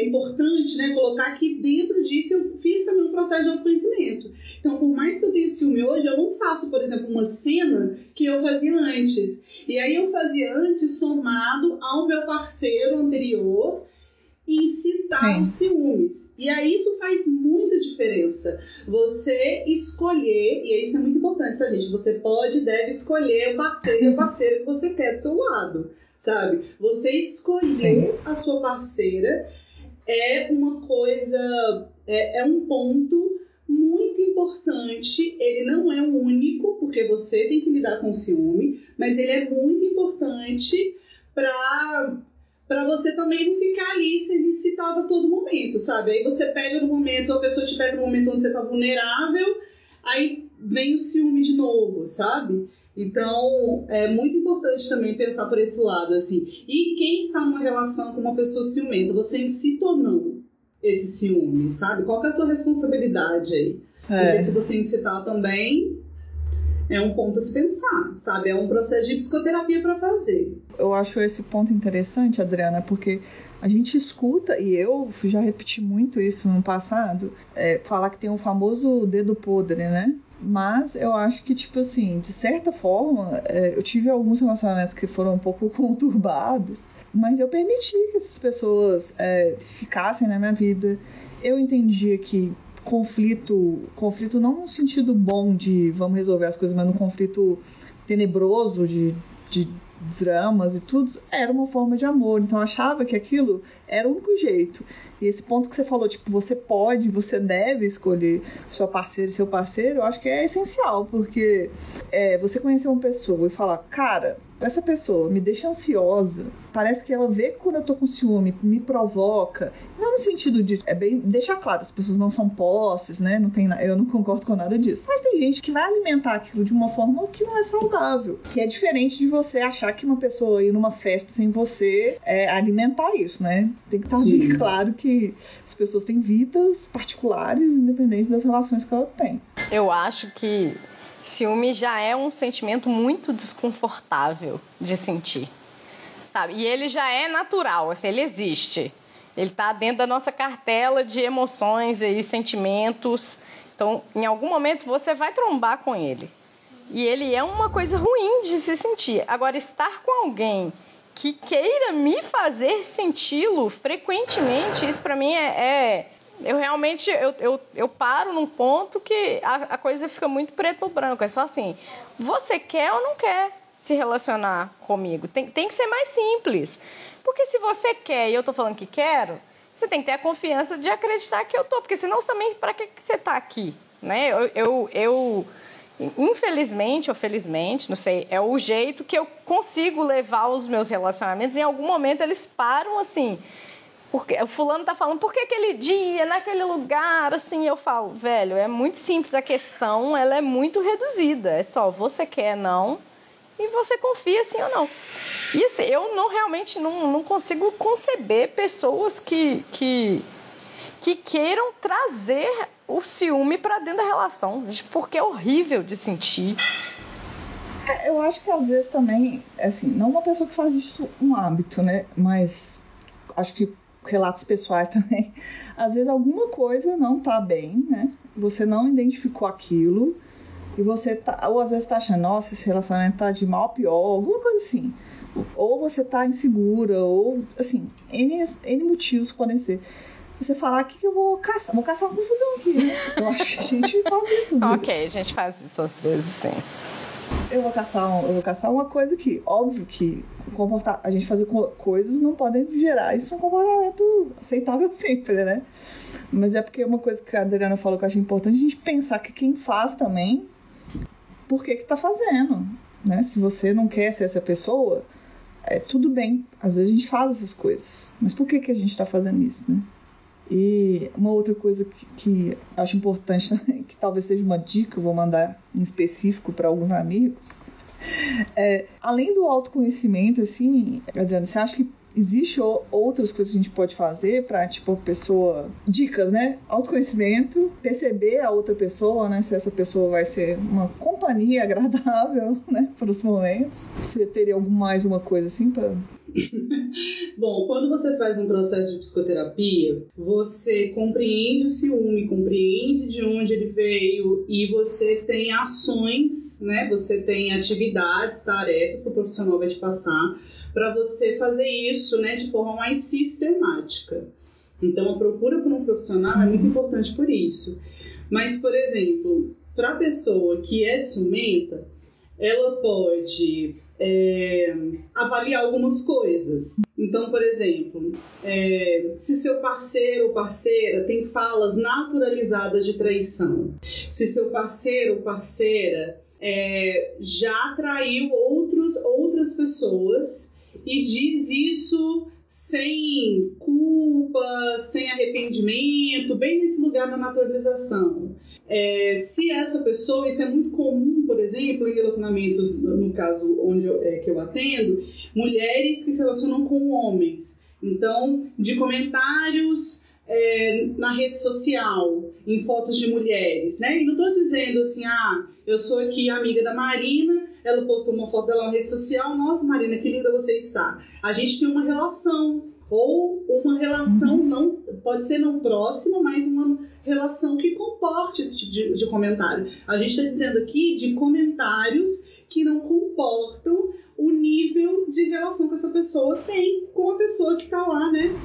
Speaker 2: importante, né, colocar que dentro disso eu fiz também um processo de autoconhecimento. Então, por mais que eu tenha ciúme hoje, eu não faço, por exemplo, uma cena que eu fazia antes. E aí eu fazia antes somado ao meu parceiro anterior incitar os ciúmes. E aí isso faz muita diferença. Você escolher, e isso é muito importante, tá, gente? Você pode e deve escolher o parceiro e a parceira que você quer do seu lado, sabe? Você escolher a sua parceira é uma coisa, é um ponto muito importante. Ele não é o único, porque você tem que lidar com o ciúme, mas ele é muito importante para você também não ficar ali sendo incitado a todo momento, sabe? Aí você pega no momento, a pessoa te pega no momento onde você tá vulnerável, aí vem o ciúme de novo, sabe? Então, é muito importante também pensar por esse lado, assim. E quem está numa relação com uma pessoa ciumenta, você incita ou não esse ciúme, sabe? Qual que é a sua responsabilidade aí? Porque se você incitar também, é um ponto a se pensar, sabe? É um processo de psicoterapia para fazer.
Speaker 1: Eu acho esse ponto interessante, Adriana, porque a gente escuta, e eu já repeti muito isso no passado, falar que tem o famoso dedo podre, né? Mas eu acho que, tipo assim, de certa forma, eu tive alguns relacionamentos que foram um pouco conturbados, mas eu permiti que essas pessoas ficassem na minha vida. Eu entendia que conflito não no sentido bom de vamos resolver as coisas, mas no conflito tenebroso de dramas e tudo, era uma forma de amor. Então eu achava que aquilo era o único jeito. E esse ponto que você falou, tipo, você deve escolher sua parceira e seu parceiro, eu acho que é essencial, porque você conhecer uma pessoa e falar, cara, essa pessoa me deixa ansiosa, parece que ela vê que quando eu tô com ciúme, me provoca, não no sentido de, deixar claro, as pessoas não são posses, né, eu não concordo com nada disso, mas tem gente que vai alimentar aquilo de uma forma que não é saudável, que é diferente de você achar que uma pessoa ir numa festa sem você alimentar isso, né, tem que estar bem claro que as pessoas têm vidas particulares, independente das relações que elas têm.
Speaker 3: Eu acho que ciúme já é um sentimento muito desconfortável de sentir, sabe? E ele já é natural, assim, ele existe. Ele está dentro da nossa cartela de emoções e sentimentos. Então, em algum momento, você vai trombar com ele. E ele é uma coisa ruim de se sentir. Agora, estar com alguém que queira me fazer senti-lo frequentemente, isso para mim eu realmente, eu paro num ponto que a coisa fica muito preto ou branco. É só assim, você quer ou não quer se relacionar comigo? Tem que ser mais simples. Porque se você quer e eu tô falando que quero, você tem que ter a confiança de acreditar que eu tô. Porque senão também, para que você tá aqui? Né? Eu infelizmente ou felizmente, não sei, é o jeito que eu consigo levar os meus relacionamentos. Em algum momento eles param assim... Porque o fulano tá falando, por que aquele dia, naquele lugar, assim, eu falo, velho, é muito simples a questão, ela é muito reduzida, é só você quer não e você confia sim ou não. E assim, eu realmente não consigo conceber pessoas que queiram trazer o ciúme pra dentro da relação, porque é horrível de sentir.
Speaker 1: Eu acho que às vezes também, assim, não uma pessoa que faz isso um hábito, né, mas acho que relatos pessoais também, às vezes alguma coisa não tá bem, né? você não identificou aquilo e você tá, ou às vezes tá achando, nossa, esse relacionamento tá de mal a pior, alguma coisa assim. Ou você tá insegura, ou assim, N motivos podem ser. Você falar, o que eu vou caçar? Vou caçar um confusão aqui, né? Eu acho que a gente faz isso.
Speaker 3: Ok, a gente faz isso às vezes, sim.
Speaker 1: Eu vou caçar uma coisa que, óbvio que a gente fazer coisas não podem gerar isso um comportamento aceitável sempre, né? Mas é porque uma coisa que a Adriana falou que eu acho importante a gente pensar que quem faz também, por que tá fazendo, né? Se você não quer ser essa pessoa, tudo bem, às vezes a gente faz essas coisas, mas por que a gente tá fazendo isso, né? E uma outra coisa que eu acho importante, que talvez seja uma dica, eu vou mandar em específico para alguns amigos, além do autoconhecimento, assim, Adriana, você acha que existe outras coisas que a gente pode fazer para, tipo, a pessoa... Dicas, né? Autoconhecimento, perceber a outra pessoa, né? Se essa pessoa vai ser uma companhia agradável, né? Para os momentos. Você teria mais uma coisa assim para...
Speaker 2: Bom, quando você faz um processo de psicoterapia, você compreende o ciúme, compreende de onde ele veio e você tem ações, né? Você tem atividades, tarefas que o profissional vai te passar para você fazer isso, né, de forma mais sistemática. Então, a procura por um profissional é muito importante por isso. Mas, por exemplo, para a pessoa que é ciumenta, ela pode avaliar algumas coisas. Então, por exemplo, se seu parceiro ou parceira tem falas naturalizadas de traição, se seu parceiro ou parceira já traiu outras pessoas e diz isso sem culpa, sem arrependimento, bem nesse lugar da naturalização. Se essa pessoa, isso é muito comum, por exemplo, em relacionamentos, no caso onde que eu atendo, mulheres que se relacionam com homens. Então, de comentários na rede social, em fotos de mulheres, né? E não estou dizendo assim, eu sou aqui amiga da Marina, ela postou uma foto dela na rede social, nossa, Marina, que linda você está. A gente tem uma relação, ou uma relação, não, pode ser não próxima, mas uma relação que comporte esse tipo de comentário. A gente está dizendo aqui de comentários que não comportam o nível de relação que essa pessoa tem com a pessoa que está lá, né?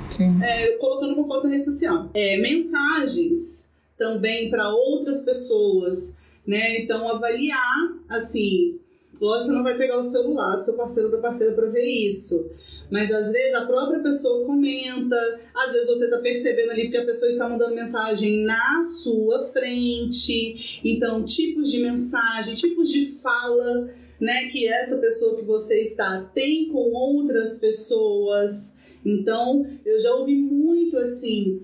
Speaker 2: Colocando uma foto na rede social. Mensagens também para outras pessoas, né? Então, avaliar, assim, lógico, você não vai pegar o celular do seu parceiro ou da parceira para ver isso. Mas às vezes a própria pessoa comenta, às vezes você está percebendo ali porque a pessoa está mandando mensagem na sua frente. Então, tipos de mensagem, tipos de fala, né, que essa pessoa que você está tem com outras pessoas. Então, eu já ouvi muito assim,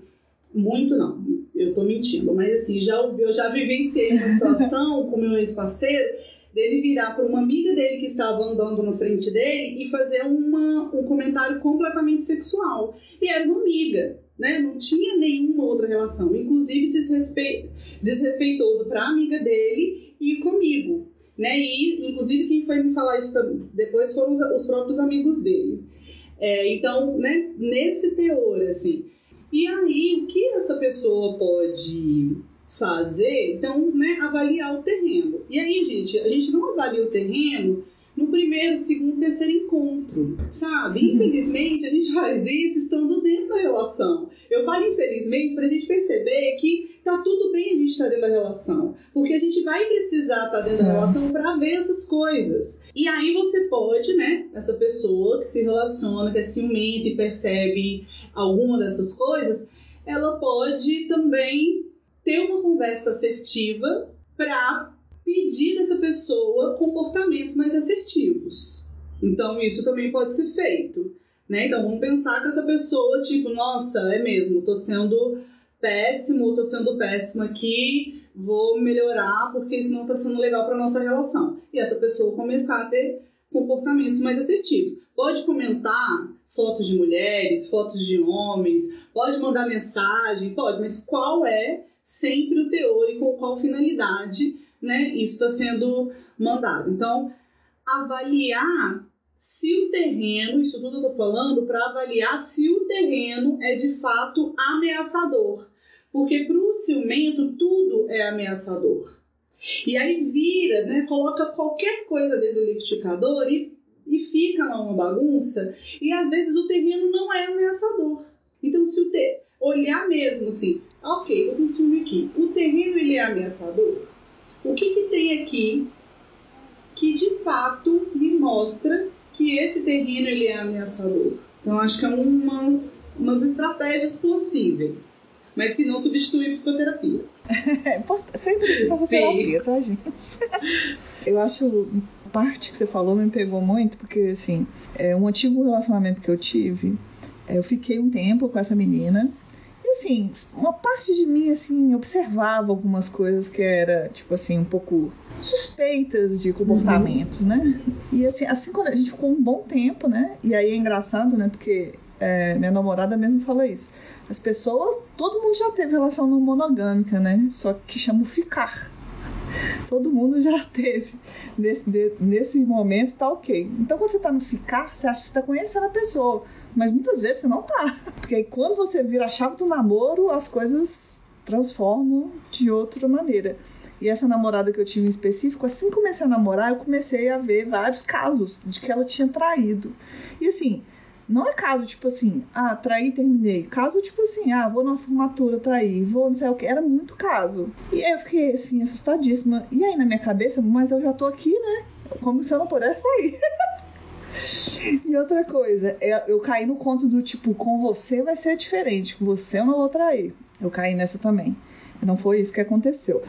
Speaker 2: muito não, eu tô mentindo, mas assim, eu já vivenciei uma situação com meu ex-parceiro, dele virar para uma amiga dele que estava andando na frente dele e fazer um comentário completamente sexual. E era uma amiga, né? Não tinha nenhuma outra relação, inclusive desrespeitoso para a amiga dele e comigo, né? E inclusive quem foi me falar isso depois foram os próprios amigos dele. Então, né? Nesse teor, assim. E aí, o que essa pessoa pode fazer? Então, né, avaliar o terreno. E aí, gente, a gente não avalia o terreno no primeiro, segundo, terceiro encontro, sabe? Infelizmente, a gente faz isso estando dentro da relação. Eu falo infelizmente pra gente perceber que tá tudo bem a gente estar dentro da relação, porque a gente vai precisar estar dentro da relação pra ver essas coisas. E aí você pode, né, essa pessoa que se relaciona, que é ciumenta e percebe alguma dessas coisas, ela pode também ter uma conversa assertiva para pedir dessa pessoa comportamentos mais assertivos. Então, isso também pode ser feito, né? Então, vamos pensar que essa pessoa, tipo, nossa, é mesmo, tô sendo péssimo, tô sendo péssima aqui, vou melhorar porque isso não tá sendo legal para nossa relação. E essa pessoa começar a ter comportamentos mais assertivos. Pode comentar fotos de mulheres, fotos de homens, pode mandar mensagem, pode, mas qual é sempre o teor e com qual finalidade, né, isso está sendo mandado. Então, avaliar se o terreno, isso tudo eu estou falando para avaliar se o terreno é de fato ameaçador. Porque para o ciumento tudo é ameaçador. E aí vira, né, coloca qualquer coisa dentro do liquidificador e fica lá uma bagunça. E às vezes o terreno não é ameaçador. Então se olhar mesmo assim, ok, eu consumo aqui, o terreno ele é ameaçador? O que tem aqui que de fato me mostra que esse terreno ele é ameaçador? Então acho que é umas estratégias possíveis, mas que não substitui a psicoterapia.
Speaker 1: Sempre fazer terapia, tá, gente? Eu acho, a parte que você falou me pegou muito, porque assim, um antigo relacionamento que eu tive, eu fiquei um tempo com essa menina. E assim, uma parte de mim assim, observava algumas coisas que era, tipo assim, um pouco suspeitas de comportamentos, né? E assim quando a gente ficou um bom tempo, né? E aí é engraçado, né? Porque minha namorada mesmo fala isso. As pessoas, todo mundo já teve relação não monogâmica, né? Só que chama ficar. Todo mundo já teve. Nesse momento tá ok. Então quando você tá no ficar, você acha que você tá conhecendo a pessoa. Mas muitas vezes você não tá. Porque aí quando você vira a chave do namoro, as coisas transformam de outra maneira. E essa namorada que eu tive em específico, assim que comecei a namorar, eu comecei a ver vários casos de que ela tinha traído. E assim, não é caso tipo assim, traí, terminei. Caso tipo assim, vou numa formatura, traí, vou não sei o que. Era muito caso. E aí eu fiquei assim, assustadíssima. E aí na minha cabeça, mas eu já tô aqui, né? Como se eu não pudesse sair. E outra coisa, eu caí no conto do tipo, com você vai ser diferente, com você eu não vou trair. Eu caí nessa também. Não foi isso que aconteceu.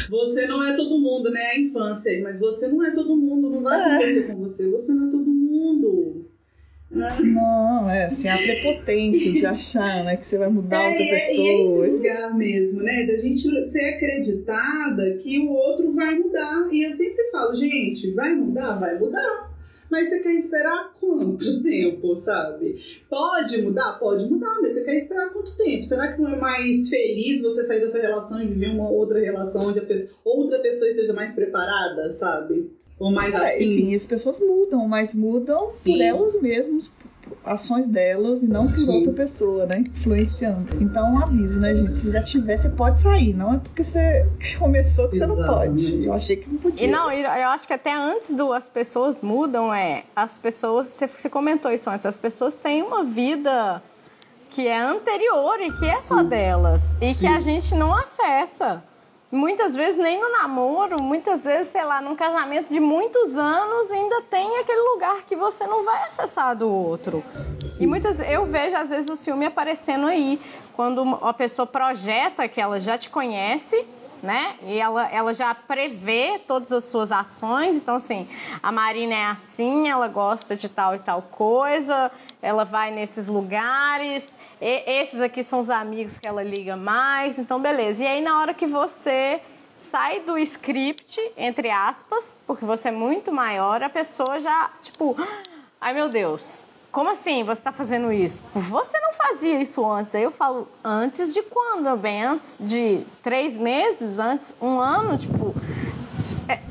Speaker 2: Você não é todo mundo, né? A infância, mas você não é todo mundo, não vai acontecer com você. Você não é todo mundo.
Speaker 1: Não, assim, a prepotência de achar, né, que você vai mudar outra pessoa.
Speaker 2: É esse lugar mesmo, né? Da gente ser acreditada que o outro vai mudar. E eu sempre falo, gente, vai mudar? Vai mudar. Mas você quer esperar quanto tempo, sabe? Pode mudar? Pode mudar, mas você quer esperar quanto tempo? Será que não é mais feliz você sair dessa relação e viver uma outra relação onde outra pessoa esteja mais preparada, sabe? Ou mais afim?
Speaker 1: Sim, as pessoas mudam, mas mudam por elas mesmas, por ações delas e não por outra pessoa, né? Influenciando. Então, um aviso, né, gente? Se já tiver, você pode sair. Não é porque você começou que você não pode. Eu achei que não podia.
Speaker 3: E não, eu acho que até antes as pessoas mudam, as pessoas, você comentou isso antes, as pessoas têm uma vida que é anterior e que é só delas. E que a gente não acessa. Muitas vezes nem no namoro, muitas vezes, sei lá, num casamento de muitos anos ainda tem aquele lugar que você não vai acessar do outro. Sim. E eu vejo às vezes o ciúme aparecendo aí, quando a pessoa projeta que ela já te conhece, né? E ela já prevê todas as suas ações. Então assim, a Marina é assim, ela gosta de tal e tal coisa, ela vai nesses lugares... Esses aqui são os amigos que ela liga mais, então beleza. E aí na hora que você sai do script, entre aspas, porque você é muito maior, a pessoa já, tipo, ai meu Deus, como assim você tá fazendo isso? Você não fazia isso antes. Aí eu falo, antes de quando? Bem, antes de 3 meses, antes 1 ano, tipo...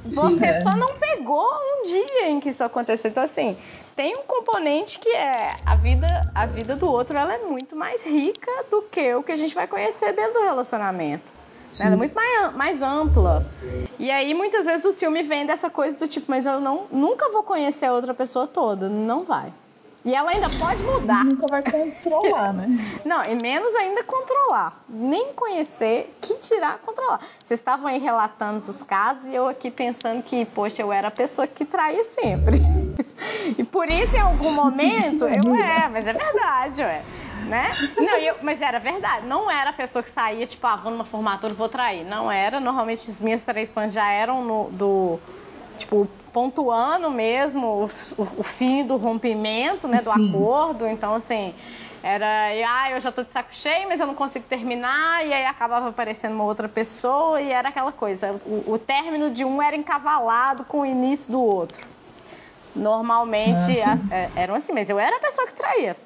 Speaker 3: Você só não pegou um dia em que isso aconteceu. Então assim... Tem um componente que é a vida do outro, ela é muito mais rica do que o que a gente vai conhecer dentro do relacionamento. Ela é muito mais ampla. E aí, muitas vezes, o ciúme vem dessa coisa do tipo, mas eu nunca vou conhecer a outra pessoa toda. Não vai. E ela ainda pode mudar.
Speaker 1: Nunca vai controlar, né?
Speaker 3: Não, e menos ainda controlar. Nem conhecer, que dirá controlar. Vocês estavam aí relatando os casos e eu aqui pensando que, poxa, eu era a pessoa que traía sempre. E por isso, em algum momento, mas é verdade, né? Não, mas era verdade. Não era a pessoa que saía, tipo, vou numa formatura, vou trair. Não era. Normalmente, as minhas traições já eram tipo, pontuando mesmo o fim do rompimento, né, do acordo. Então, assim, eu já tô de saco cheio, mas eu não consigo terminar, e aí acabava aparecendo uma outra pessoa, e era aquela coisa, o término de um era encavalado com o início do outro. Normalmente eram assim, mas eu era a pessoa que traía,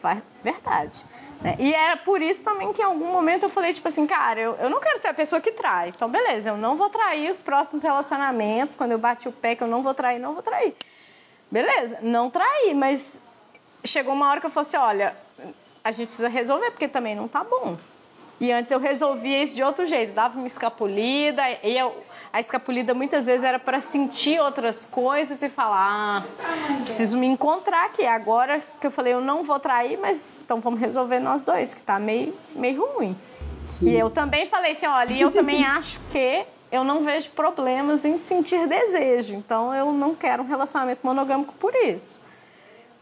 Speaker 3: verdade. Né? E era por isso também que em algum momento eu falei, tipo assim, cara, eu não quero ser a pessoa que trai. Então, beleza, eu não vou trair os próximos relacionamentos. Quando eu bati o pé que eu não vou trair. Beleza, não traí, mas chegou uma hora que eu falei assim, olha, a gente precisa resolver, porque também não tá bom. E antes eu resolvia isso de outro jeito, dava uma escapulida, e a escapulida muitas vezes era para sentir outras coisas e falar, preciso me encontrar aqui. Agora que eu falei, eu não vou trair, mas então vamos resolver nós dois, que tá meio ruim. Sim. E eu também falei assim, olha, eu também acho que eu não vejo problemas em sentir desejo, então eu não quero um relacionamento monogâmico por isso.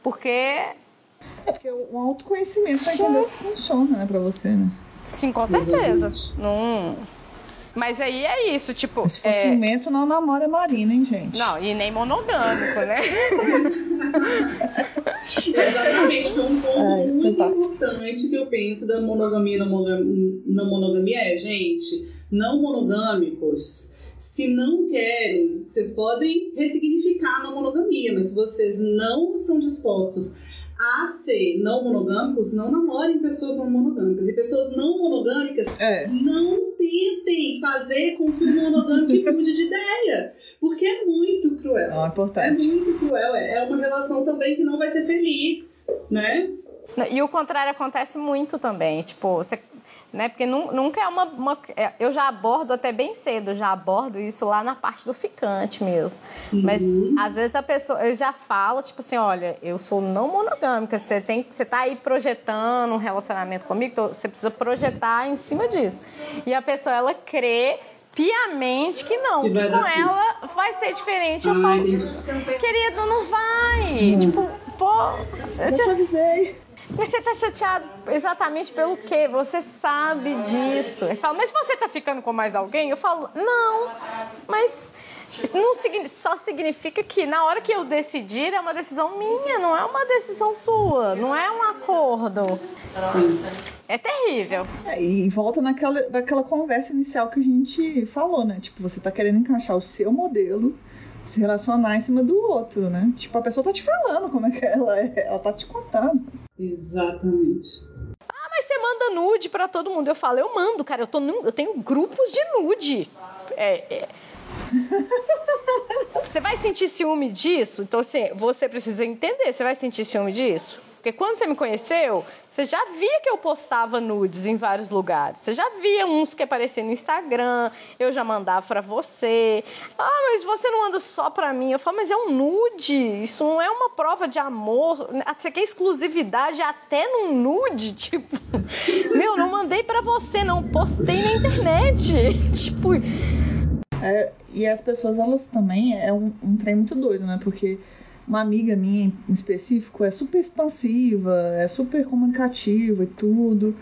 Speaker 3: Porque
Speaker 1: o autoconhecimento vai entender o que funciona, né, pra você, né?
Speaker 3: Sim, com certeza. Não... Mas aí é isso, tipo...
Speaker 1: Se for ciumento, não namora Marina, hein, gente?
Speaker 3: Não, e nem monogâmico, né?
Speaker 2: Exatamente, foi um ponto muito importante que eu penso da monogamia na monogamia gente, não monogâmicos, se não querem, vocês podem ressignificar na monogamia, mas se vocês não são dispostos a ser não monogâmicos, não namorem pessoas não monogâmicas. E pessoas não monogâmicas não tentem fazer com que o monogâmico mude de ideia. Porque é muito cruel.
Speaker 1: É importante.
Speaker 2: É muito cruel. É uma relação também que não vai ser feliz, né?
Speaker 3: E o contrário acontece muito também. Tipo, você... Né? Porque nunca é eu já abordo até bem cedo, já abordo isso lá na parte do ficante mesmo. Mas às vezes a pessoa, eu já falo, tipo assim, olha, eu sou não monogâmica, você tá aí projetando um relacionamento comigo, então você precisa projetar em cima disso. E a pessoa, ela crê piamente que não, que com ela vai ser diferente. Eu falo, querido, não vai. Tipo, pô,
Speaker 1: eu te avisei.
Speaker 3: Mas você tá chateado exatamente pelo quê? Você sabe disso. Ele fala, mas você tá ficando com mais alguém? Eu falo, não, mas não só significa que na hora que eu decidir é uma decisão minha, não é uma decisão sua, não é um acordo.
Speaker 2: Sim.
Speaker 3: É terrível.
Speaker 1: E volta naquela conversa inicial que a gente falou, né? Tipo, você tá querendo encaixar o seu modelo, se relacionar em cima do outro, né? Tipo, a pessoa tá te falando como é que ela é, ela tá te contando.
Speaker 2: Exatamente.
Speaker 3: Ah, mas você manda nude pra todo mundo. Eu falo, eu mando, cara, eu tenho grupos de nude. Você vai sentir ciúme disso? Então, assim, você precisa entender, você vai sentir ciúme disso? Porque quando você me conheceu, você já via que eu postava nudes em vários lugares. Você já via uns que apareciam no Instagram, eu já mandava pra você. Ah, mas você não manda só pra mim. Eu falo, mas é um nude, isso não é uma prova de amor. Você quer exclusividade até num nude? Tipo, meu, não mandei pra você, não, postei na internet. Tipo...
Speaker 1: E as pessoas, elas também, é um trem muito doido, né? Porque uma amiga minha, em específico, é super expansiva, é super comunicativa e tudo.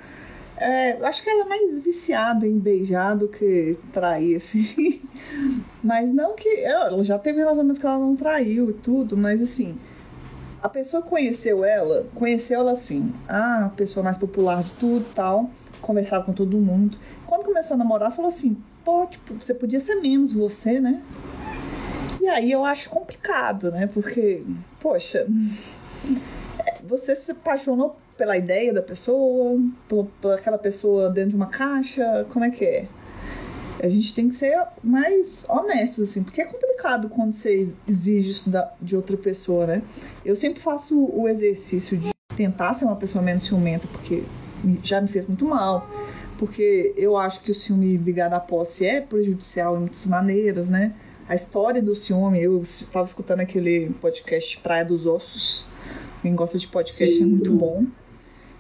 Speaker 1: Eu acho que ela é mais viciada em beijar do que trair, assim. Mas não que... Ela já teve relacionamentos que ela não traiu e tudo, mas assim... A pessoa conheceu ela assim, a pessoa mais popular de tudo e tal, conversava com todo mundo. Quando começou a namorar, falou assim, pô, tipo, você podia ser menos você, né? E aí eu acho complicado, né? Porque, poxa, você se apaixonou pela ideia da pessoa, por aquela pessoa dentro de uma caixa, como é que é? A gente tem que ser mais honestos, assim, porque é complicado quando você exige isso de outra pessoa, né? Eu sempre faço o exercício de tentar ser uma pessoa menos ciumenta, porque já me fez muito mal. Porque eu acho que o ciúme ligado à posse é prejudicial em muitas maneiras, né? A história do ciúme, eu estava escutando aquele podcast Praia dos Ossos. Quem gosta de podcast Sim. É muito bom.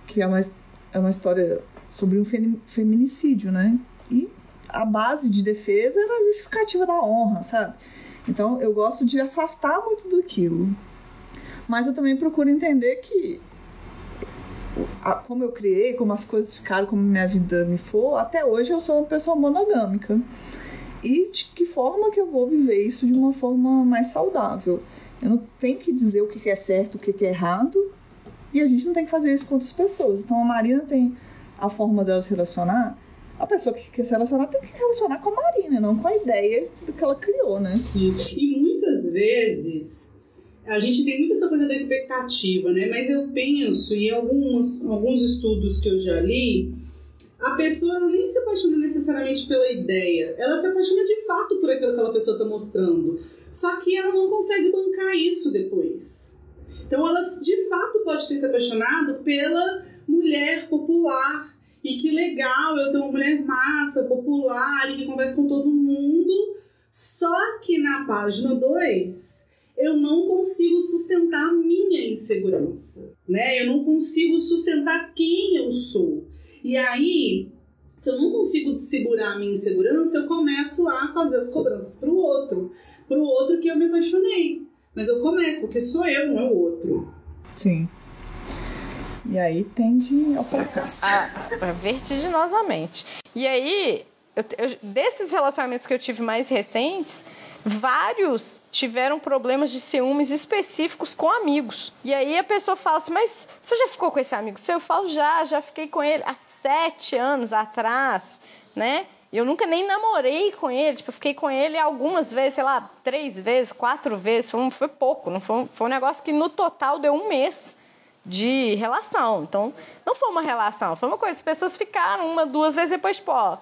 Speaker 1: Que é uma história sobre um feminicídio, né? E a base de defesa era a justificativa da honra, sabe? Então eu gosto de afastar muito daquilo. Mas eu também procuro entender que como eu criei, como as coisas ficaram, como minha vida me for, até hoje eu sou uma pessoa monogâmica. E de que forma que eu vou viver isso de uma forma mais saudável? Eu não tenho que dizer o que é certo, o que é errado, e a gente não tem que fazer isso com outras pessoas. Então a Marina tem a forma dela se relacionar. A pessoa que quer se relacionar tem que se relacionar com a Marina, não com a ideia do que ela criou, né?
Speaker 2: Sim. E muitas vezes a gente tem muita essa coisa da expectativa, né? Mas eu penso, em alguns estudos que eu já li, a pessoa não nem se apaixona necessariamente pela ideia, ela se apaixona de fato por aquilo que aquela pessoa está mostrando. Só que ela não consegue bancar isso depois. Então ela de fato pode ter se apaixonado pela mulher popular e que legal, eu tenho uma mulher massa, popular, e que conversa com todo mundo. Só que na página 2, eu não consigo sustentar a minha insegurança, né? Eu não consigo sustentar quem eu sou. E aí, se eu não consigo segurar a minha insegurança, eu começo a fazer as cobranças pro outro que eu me apaixonei. Mas eu começo, porque sou eu, não é o outro.
Speaker 1: Sim. E aí tende ao fracasso.
Speaker 3: Vertiginosamente. E aí, desses relacionamentos que eu tive mais recentes, vários tiveram problemas de ciúmes específicos com amigos. E aí a pessoa fala assim, mas você já ficou com esse amigo seu? Eu falo, já fiquei com ele há 7 anos atrás, né? Eu nunca nem namorei com ele, tipo, eu fiquei com ele algumas vezes, sei lá, 3 vezes, 4 vezes, foi pouco, não foi um negócio que no total deu 1 mês de relação. Então, não foi uma relação, foi uma coisa, as pessoas ficaram 1, 2 vezes, depois, tipo, ó,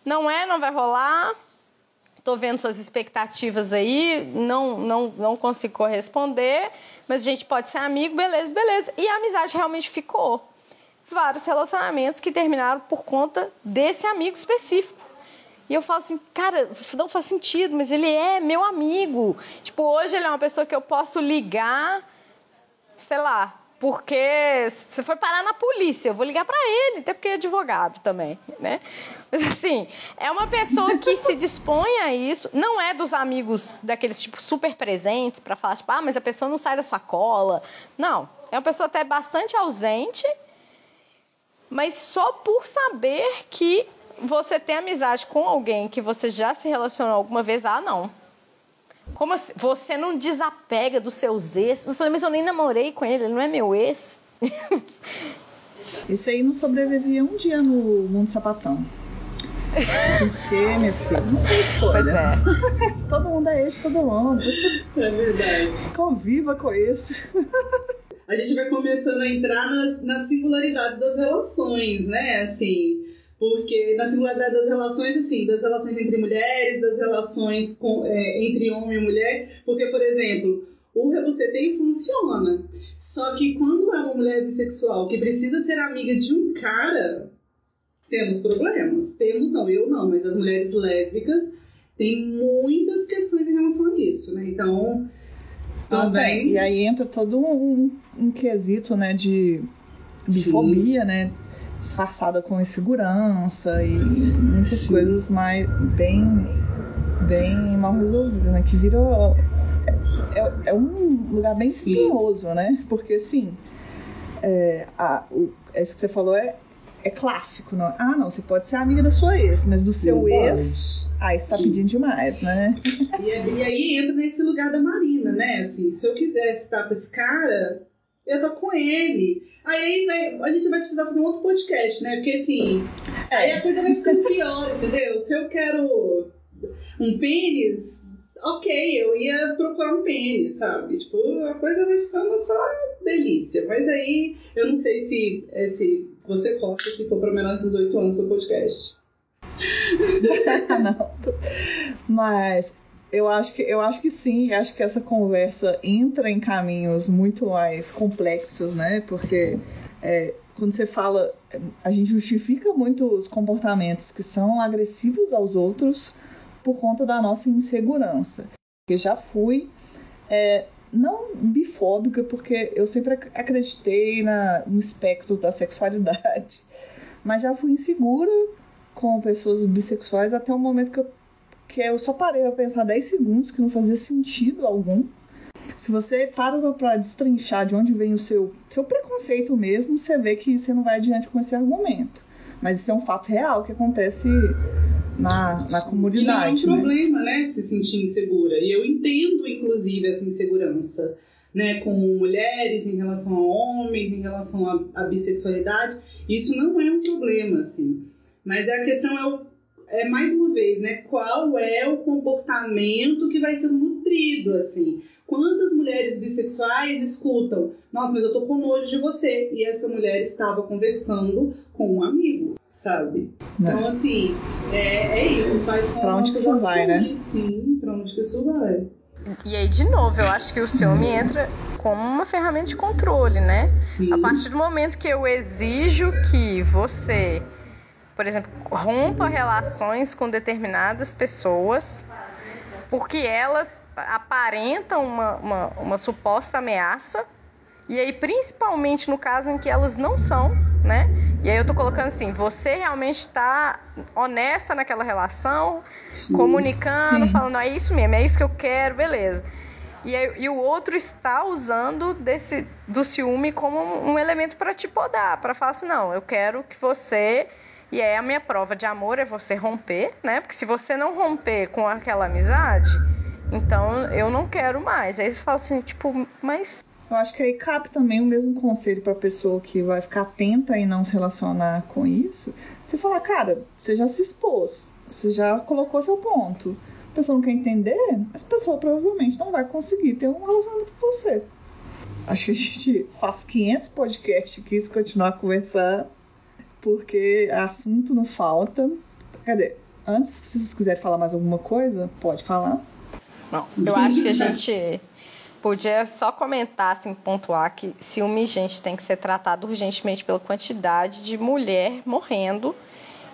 Speaker 3: não vai rolar, tô vendo suas expectativas aí, não consigo corresponder, mas a gente pode ser amigo, beleza. E a amizade realmente ficou. Vários relacionamentos que terminaram por conta desse amigo específico. E eu falo assim, cara, não faz sentido, mas ele é meu amigo. Tipo, hoje ele é uma pessoa que eu posso ligar, sei lá, porque você foi parar na polícia, eu vou ligar pra ele, até porque é advogado também, né? Mas assim, é uma pessoa que se dispõe a isso, não é dos amigos daqueles tipo super presentes pra falar, tipo, mas a pessoa não sai da sua cola. Não, é uma pessoa até bastante ausente, mas só por saber que você tem amizade com alguém que você já se relacionou alguma vez, não. Como assim? Você não desapega dos seus ex? Eu falei, mas eu nem namorei com ele não é meu ex.
Speaker 1: Esse aí não sobrevivia um dia no mundo sapatão. Porque, minha filha, não tem escolha.
Speaker 3: Pois é.
Speaker 1: Todo mundo é ex, todo mundo.
Speaker 2: É verdade.
Speaker 1: Conviva com esse.
Speaker 2: A gente vai começando a entrar nas singularidades das relações, né? Assim, porque na singularidade das relações, assim, das relações entre mulheres, das relações entre homem e mulher, porque, por exemplo, o rebuceteio funciona. Só que quando é uma mulher bissexual que precisa ser amiga de um cara, temos problemas. Temos não, eu não, mas as mulheres lésbicas têm muitas questões em relação a isso, né? Então, também...
Speaker 1: E aí entra todo um quesito, né, de bifobia, né? Disfarçada com insegurança e muitas coisas mais bem mal resolvidas, né? Que virou... É um lugar bem espinhoso, né? Porque, assim, isso que você falou é clássico, não? Não, você pode ser amiga da sua ex, mas do seu ex... isso tá pedindo demais, né?
Speaker 2: E aí entra nesse lugar da Marina, né? Assim, se eu quisesse estar com esse cara, eu tô com ele. Aí a gente vai precisar fazer um outro podcast, né? Porque assim, aí a coisa vai ficando pior, entendeu? Se eu quero um pênis, ok, eu ia procurar um pênis, sabe? Tipo, a coisa vai ficando só delícia. Mas aí, eu não sei se você corta se for para menores de 18 anos o podcast.
Speaker 1: Não. Mas eu acho que sim, acho que essa conversa entra em caminhos muito mais complexos, né? Porque quando você fala, a gente justifica muito os comportamentos que são agressivos aos outros por conta da nossa insegurança. Eu já fui não bifóbica, porque eu sempre acreditei no espectro da sexualidade, mas já fui insegura com pessoas bissexuais até o momento que eu só parei a pensar 10 segundos, que não fazia sentido algum. Se você para pra destrinchar de onde vem o seu preconceito mesmo, você vê que você não vai adiante com esse argumento. Mas isso é um fato real que acontece na comunidade.
Speaker 2: E não é um problema, né, se sentir insegura. E eu entendo, inclusive, essa insegurança, né, com mulheres, em relação a homens, em relação à bissexualidade. Isso não é um problema, assim. Mas a questão mais uma vez, né, qual é o comportamento que vai sendo nutrido, assim. Quantas mulheres bissexuais escutam, nossa, mas eu tô com nojo de você, e essa mulher estava conversando com um amigo, sabe? Então, assim, é isso, faz só
Speaker 1: pra onde que isso vai, né?
Speaker 2: Sim, pra onde que isso vai.
Speaker 3: E aí, de novo, eu acho que o ciúme entra como uma ferramenta de controle, né?
Speaker 2: Sim.
Speaker 3: A partir do momento que eu exijo que você, por exemplo, rompa relações com determinadas pessoas, porque elas aparentam uma suposta ameaça, e aí principalmente no caso em que elas não são, né? E aí eu tô colocando assim, você realmente tá honesta naquela relação,
Speaker 2: Sim.
Speaker 3: comunicando,
Speaker 1: Sim.
Speaker 3: falando, é isso mesmo, é isso que eu quero, beleza. E o outro está usando do ciúme como um elemento para te podar, para falar assim, não, eu quero que você... E aí a minha prova de amor é você romper, né? Porque se você não romper com aquela amizade, então eu não quero mais. Aí você fala assim, tipo, mas...
Speaker 1: Eu acho que aí cabe também o mesmo conselho para a pessoa que vai ficar atenta e não se relacionar com isso. Você falar, cara, você já se expôs, você já colocou seu ponto. A pessoa não quer entender, essa pessoa provavelmente não vai conseguir ter um relacionamento com você. Acho que a gente faz 500 podcasts aqui se continuar conversando, porque assunto não falta. Quer dizer, antes, se vocês quiserem falar mais alguma coisa, pode falar.
Speaker 3: Não, eu acho que a gente podia só comentar, assim, pontuar que ciúme, gente, tem que ser tratado urgentemente pela quantidade de mulher morrendo.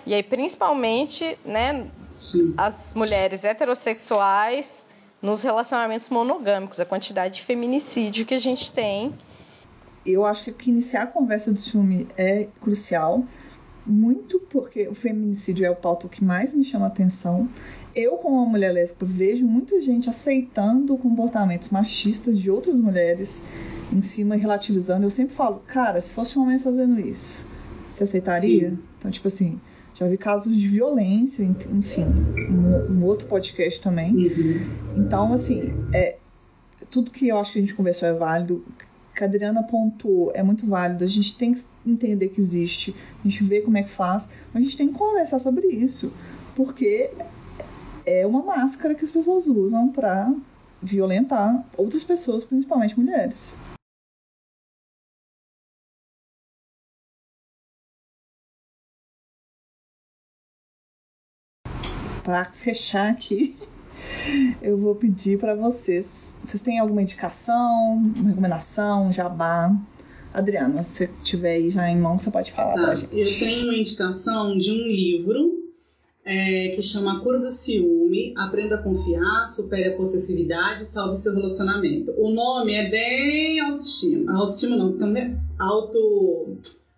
Speaker 3: E aí, principalmente, né,
Speaker 2: Sim.
Speaker 3: as mulheres heterossexuais nos relacionamentos monogâmicos, a quantidade de feminicídio que a gente tem.
Speaker 1: Eu acho que iniciar a conversa do ciúme é crucial, muito porque o feminicídio é o pauta que mais me chama a atenção. Eu, como uma mulher lésbica, vejo muita gente aceitando comportamentos machistas de outras mulheres em cima e relativizando. Eu sempre falo, cara, se fosse um homem fazendo isso, você aceitaria?
Speaker 2: Sim.
Speaker 1: Então, tipo assim, já vi casos de violência, enfim, um outro podcast também.
Speaker 2: Uhum.
Speaker 1: Então, assim, tudo que eu acho que a gente conversou é válido. Que a Adriana pontuou, é muito válido. A gente tem que entender que existe, a gente vê como é que faz, mas a gente tem que conversar sobre isso, porque é uma máscara que as pessoas usam para violentar outras pessoas, principalmente mulheres. Para fechar aqui, eu vou pedir para vocês têm alguma indicação, uma recomendação, um jabá? Adriana, se você tiver aí já em mão, você pode falar pra gente.
Speaker 2: Eu tenho uma indicação de um livro que chama A Cura do Ciúme, Aprenda a Confiar, Supere a Possessividade, Salve Seu Relacionamento. O nome é bem autoestima. Autoestima não,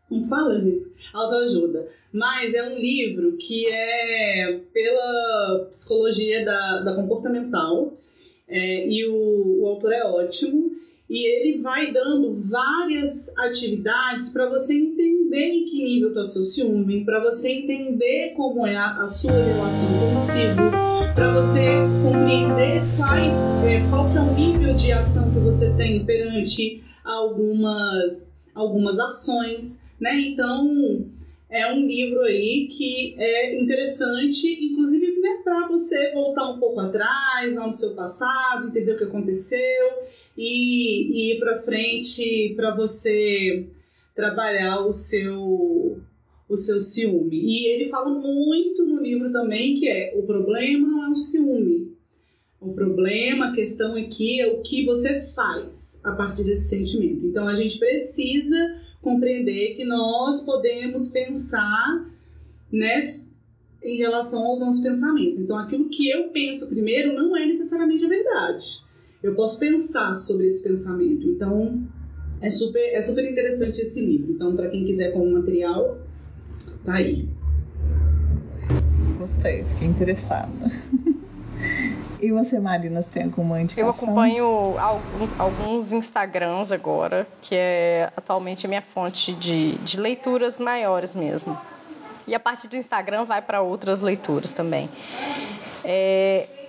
Speaker 2: como fala, gente? Autoajuda. Mas é um livro que é pela psicologia da comportamental, e o autor é ótimo. E ele vai dando várias atividades para você entender em que nível está o seu ciúme, para você entender como é a sua relação consigo, para você compreender qual que é o nível de ação que você tem perante algumas ações, né? Então, é um livro aí que é interessante, inclusive, né, para você voltar um pouco atrás, lá no seu passado, entender o que aconteceu e ir para frente para você trabalhar o seu ciúme. E ele fala muito no livro também que o problema não é o ciúme. O problema, a questão aqui é o que você faz a partir desse sentimento. Então, a gente precisa compreender que nós podemos pensar, né, em relação aos nossos pensamentos. Então, aquilo que eu penso primeiro não é necessariamente a verdade. Eu posso pensar sobre esse pensamento. Então, é super interessante esse livro. Então, para quem quiser como material, tá aí.
Speaker 1: Gostei, fiquei interessada. E você, Marina, você tem alguma indicação?
Speaker 3: Eu acompanho alguns Instagrams agora, que é atualmente a minha fonte de leituras maiores mesmo. E a partir do Instagram vai para outras leituras também.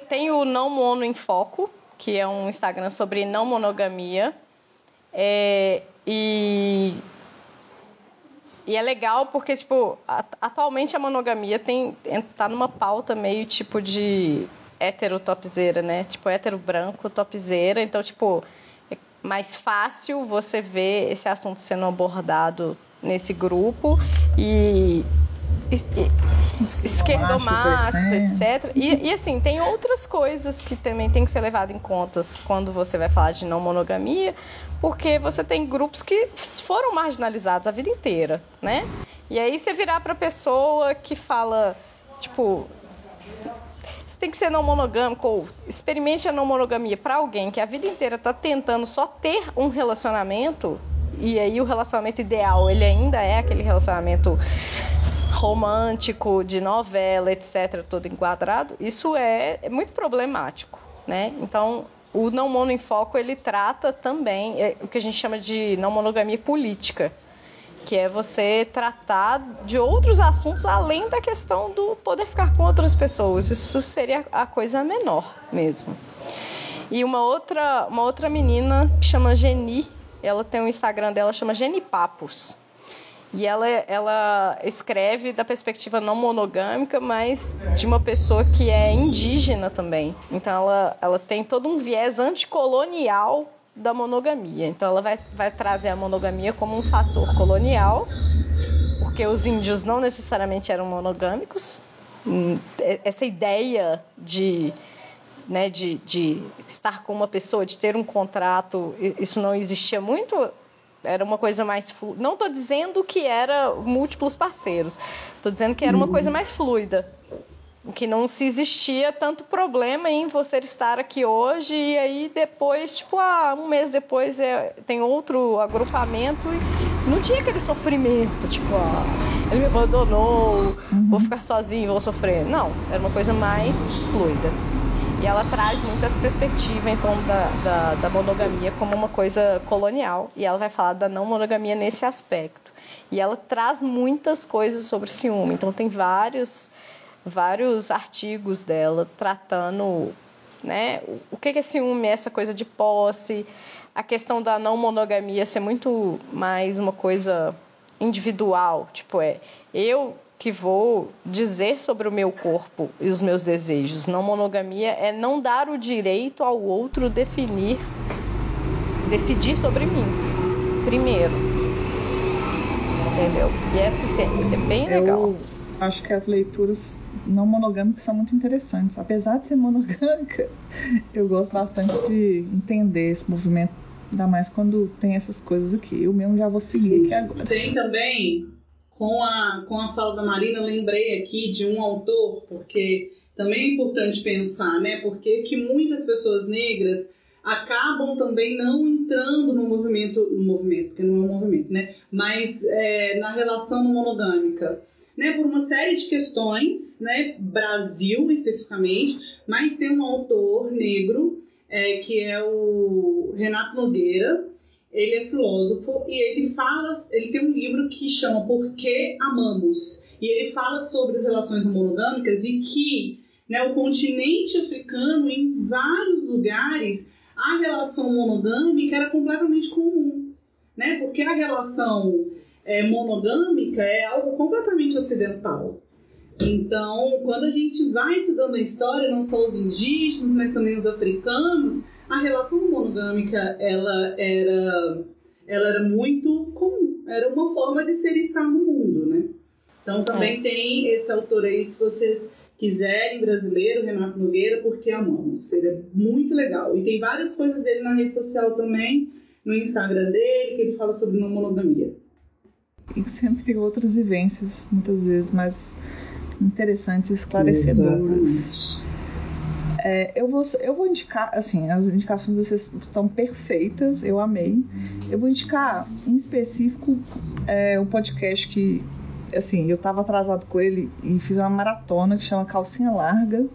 Speaker 3: Tem o Não Mono em Foco, que é um Instagram sobre não monogamia. E é legal porque, tipo, atualmente a monogamia tá numa pauta meio tipo de hétero topzeira, né? Tipo, hétero branco topzeira. Então, tipo, é mais fácil você ver esse assunto sendo abordado nesse grupo. E esquerdomachos, etc. E assim, tem outras coisas que também tem que ser levado em conta quando você vai falar de não monogamia, porque você tem grupos que foram marginalizados a vida inteira, né? E aí você virar pra pessoa que fala, tipo, você tem que ser não monogâmico, ou experimente a não monogamia pra alguém que a vida inteira tá tentando só ter um relacionamento, e aí o relacionamento ideal, ele ainda é aquele relacionamento romântico, de novela, etc., todo enquadrado, isso é muito problemático, né? Então, o não mono em foco, ele trata também o que a gente chama de não monogamia política, que é você tratar de outros assuntos além da questão do poder ficar com outras pessoas. Isso seria a coisa menor mesmo. E uma outra menina que chama Geni, ela tem um Instagram dela, chama Geni Papos. E ela escreve da perspectiva não monogâmica, mas de uma pessoa que é indígena também. Então ela tem todo um viés anticolonial da monogamia. Então ela vai trazer a monogamia como um fator colonial, porque os índios não necessariamente eram monogâmicos. Essa ideia de estar com uma pessoa, de ter um contrato, isso não existia muito. Era uma coisa mais fluida. Não estou dizendo que era múltiplos parceiros. Estou dizendo que era uma coisa mais fluida. Que não se existia tanto problema em você estar aqui hoje e aí depois, tipo, um mês depois tem outro agrupamento e não tinha aquele sofrimento, tipo, ele me abandonou, vou ficar sozinho, vou sofrer. Não, era uma coisa mais fluida. E ela traz muitas perspectivas, então, da monogamia como uma coisa colonial. E ela vai falar da não monogamia nesse aspecto. E ela traz muitas coisas sobre ciúme. Então, tem vários artigos dela tratando, né, o que é ciúme, essa coisa de posse, a questão da não monogamia ser muito mais uma coisa individual. Tipo, eu que vou dizer sobre o meu corpo e os meus desejos. Não monogamia é não dar o direito ao outro decidir sobre mim primeiro. Entendeu? E essa é bem legal.
Speaker 1: Eu acho que as leituras não monogâmicas são muito interessantes. Apesar de ser monogâmica, eu gosto bastante de entender esse movimento, ainda mais quando tem essas coisas aqui. Eu mesmo já vou seguir aqui agora.
Speaker 2: Tem também... Com a fala da Marina, lembrei aqui de um autor, porque também é importante pensar, né? Porque que muitas pessoas negras acabam também não entrando no movimento, porque não é um movimento, né? Mas na relação monogâmica, né? Por uma série de questões, né? Brasil especificamente, mas tem um autor negro, que é o Renato Nogueira. Ele é filósofo e ele tem um livro que chama Por que Amamos? E ele fala sobre as relações monogâmicas e que, né, o continente africano, em vários lugares, a relação monogâmica era completamente comum, né? Porque a relação monogâmica é algo completamente ocidental. Então, quando a gente vai estudando a história, não só os indígenas, mas também os africanos, a relação monogâmica, ela era muito comum. Era uma forma de ser e estar no mundo, né? Então, também tem esse autor aí, se vocês quiserem, brasileiro, Renato Nogueira, Por que Amamos? Ele é muito legal. E tem várias coisas dele na rede social também, no Instagram dele, que ele fala sobre não monogamia.
Speaker 1: E sempre tem outras vivências, muitas vezes, mais interessantes, esclarecedoras. Eu vou indicar, assim, as indicações de vocês estão perfeitas, eu amei. Eu vou indicar, em específico, um podcast que, assim, eu estava atrasado com ele e fiz uma maratona que chama Calcinha Larga.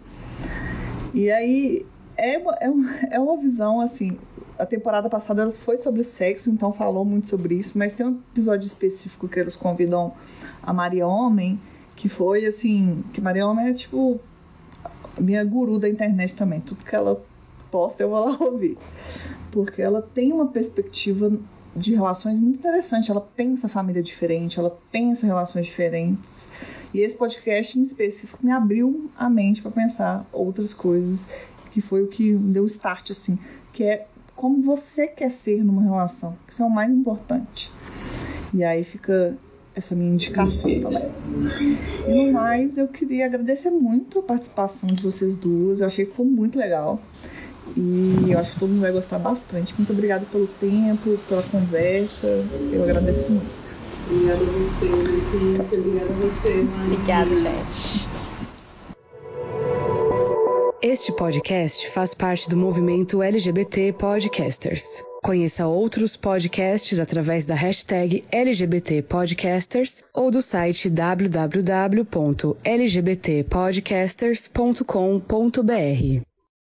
Speaker 1: E aí, é uma visão, assim, a temporada passada ela foi sobre sexo, então falou muito sobre isso, mas tem um episódio específico que eles convidam a Maria Homem, que foi, assim, que Maria Homem é, tipo... minha guru da internet também. Tudo que ela posta eu vou lá ouvir. Porque ela tem uma perspectiva de relações muito interessante. Ela pensa família diferente, ela pensa relações diferentes. E esse podcast em específico me abriu a mente para pensar outras coisas, que foi o que me deu o start, assim, que é como você quer ser numa relação. Isso é o mais importante. E aí fica essa minha indicação também. E no mais, eu queria agradecer muito a participação de vocês duas. Eu achei que ficou muito legal. E eu acho que todo mundo vai gostar bastante. Muito obrigada pelo tempo, pela conversa. Eu agradeço muito.
Speaker 2: Obrigada a você, Letícia. Obrigada a você, Maria.
Speaker 3: Obrigada, gente.
Speaker 4: Este podcast faz parte do movimento LGBT Podcasters. Conheça outros podcasts através da hashtag LGBT Podcasters ou do site www.lgbtpodcasters.com.br.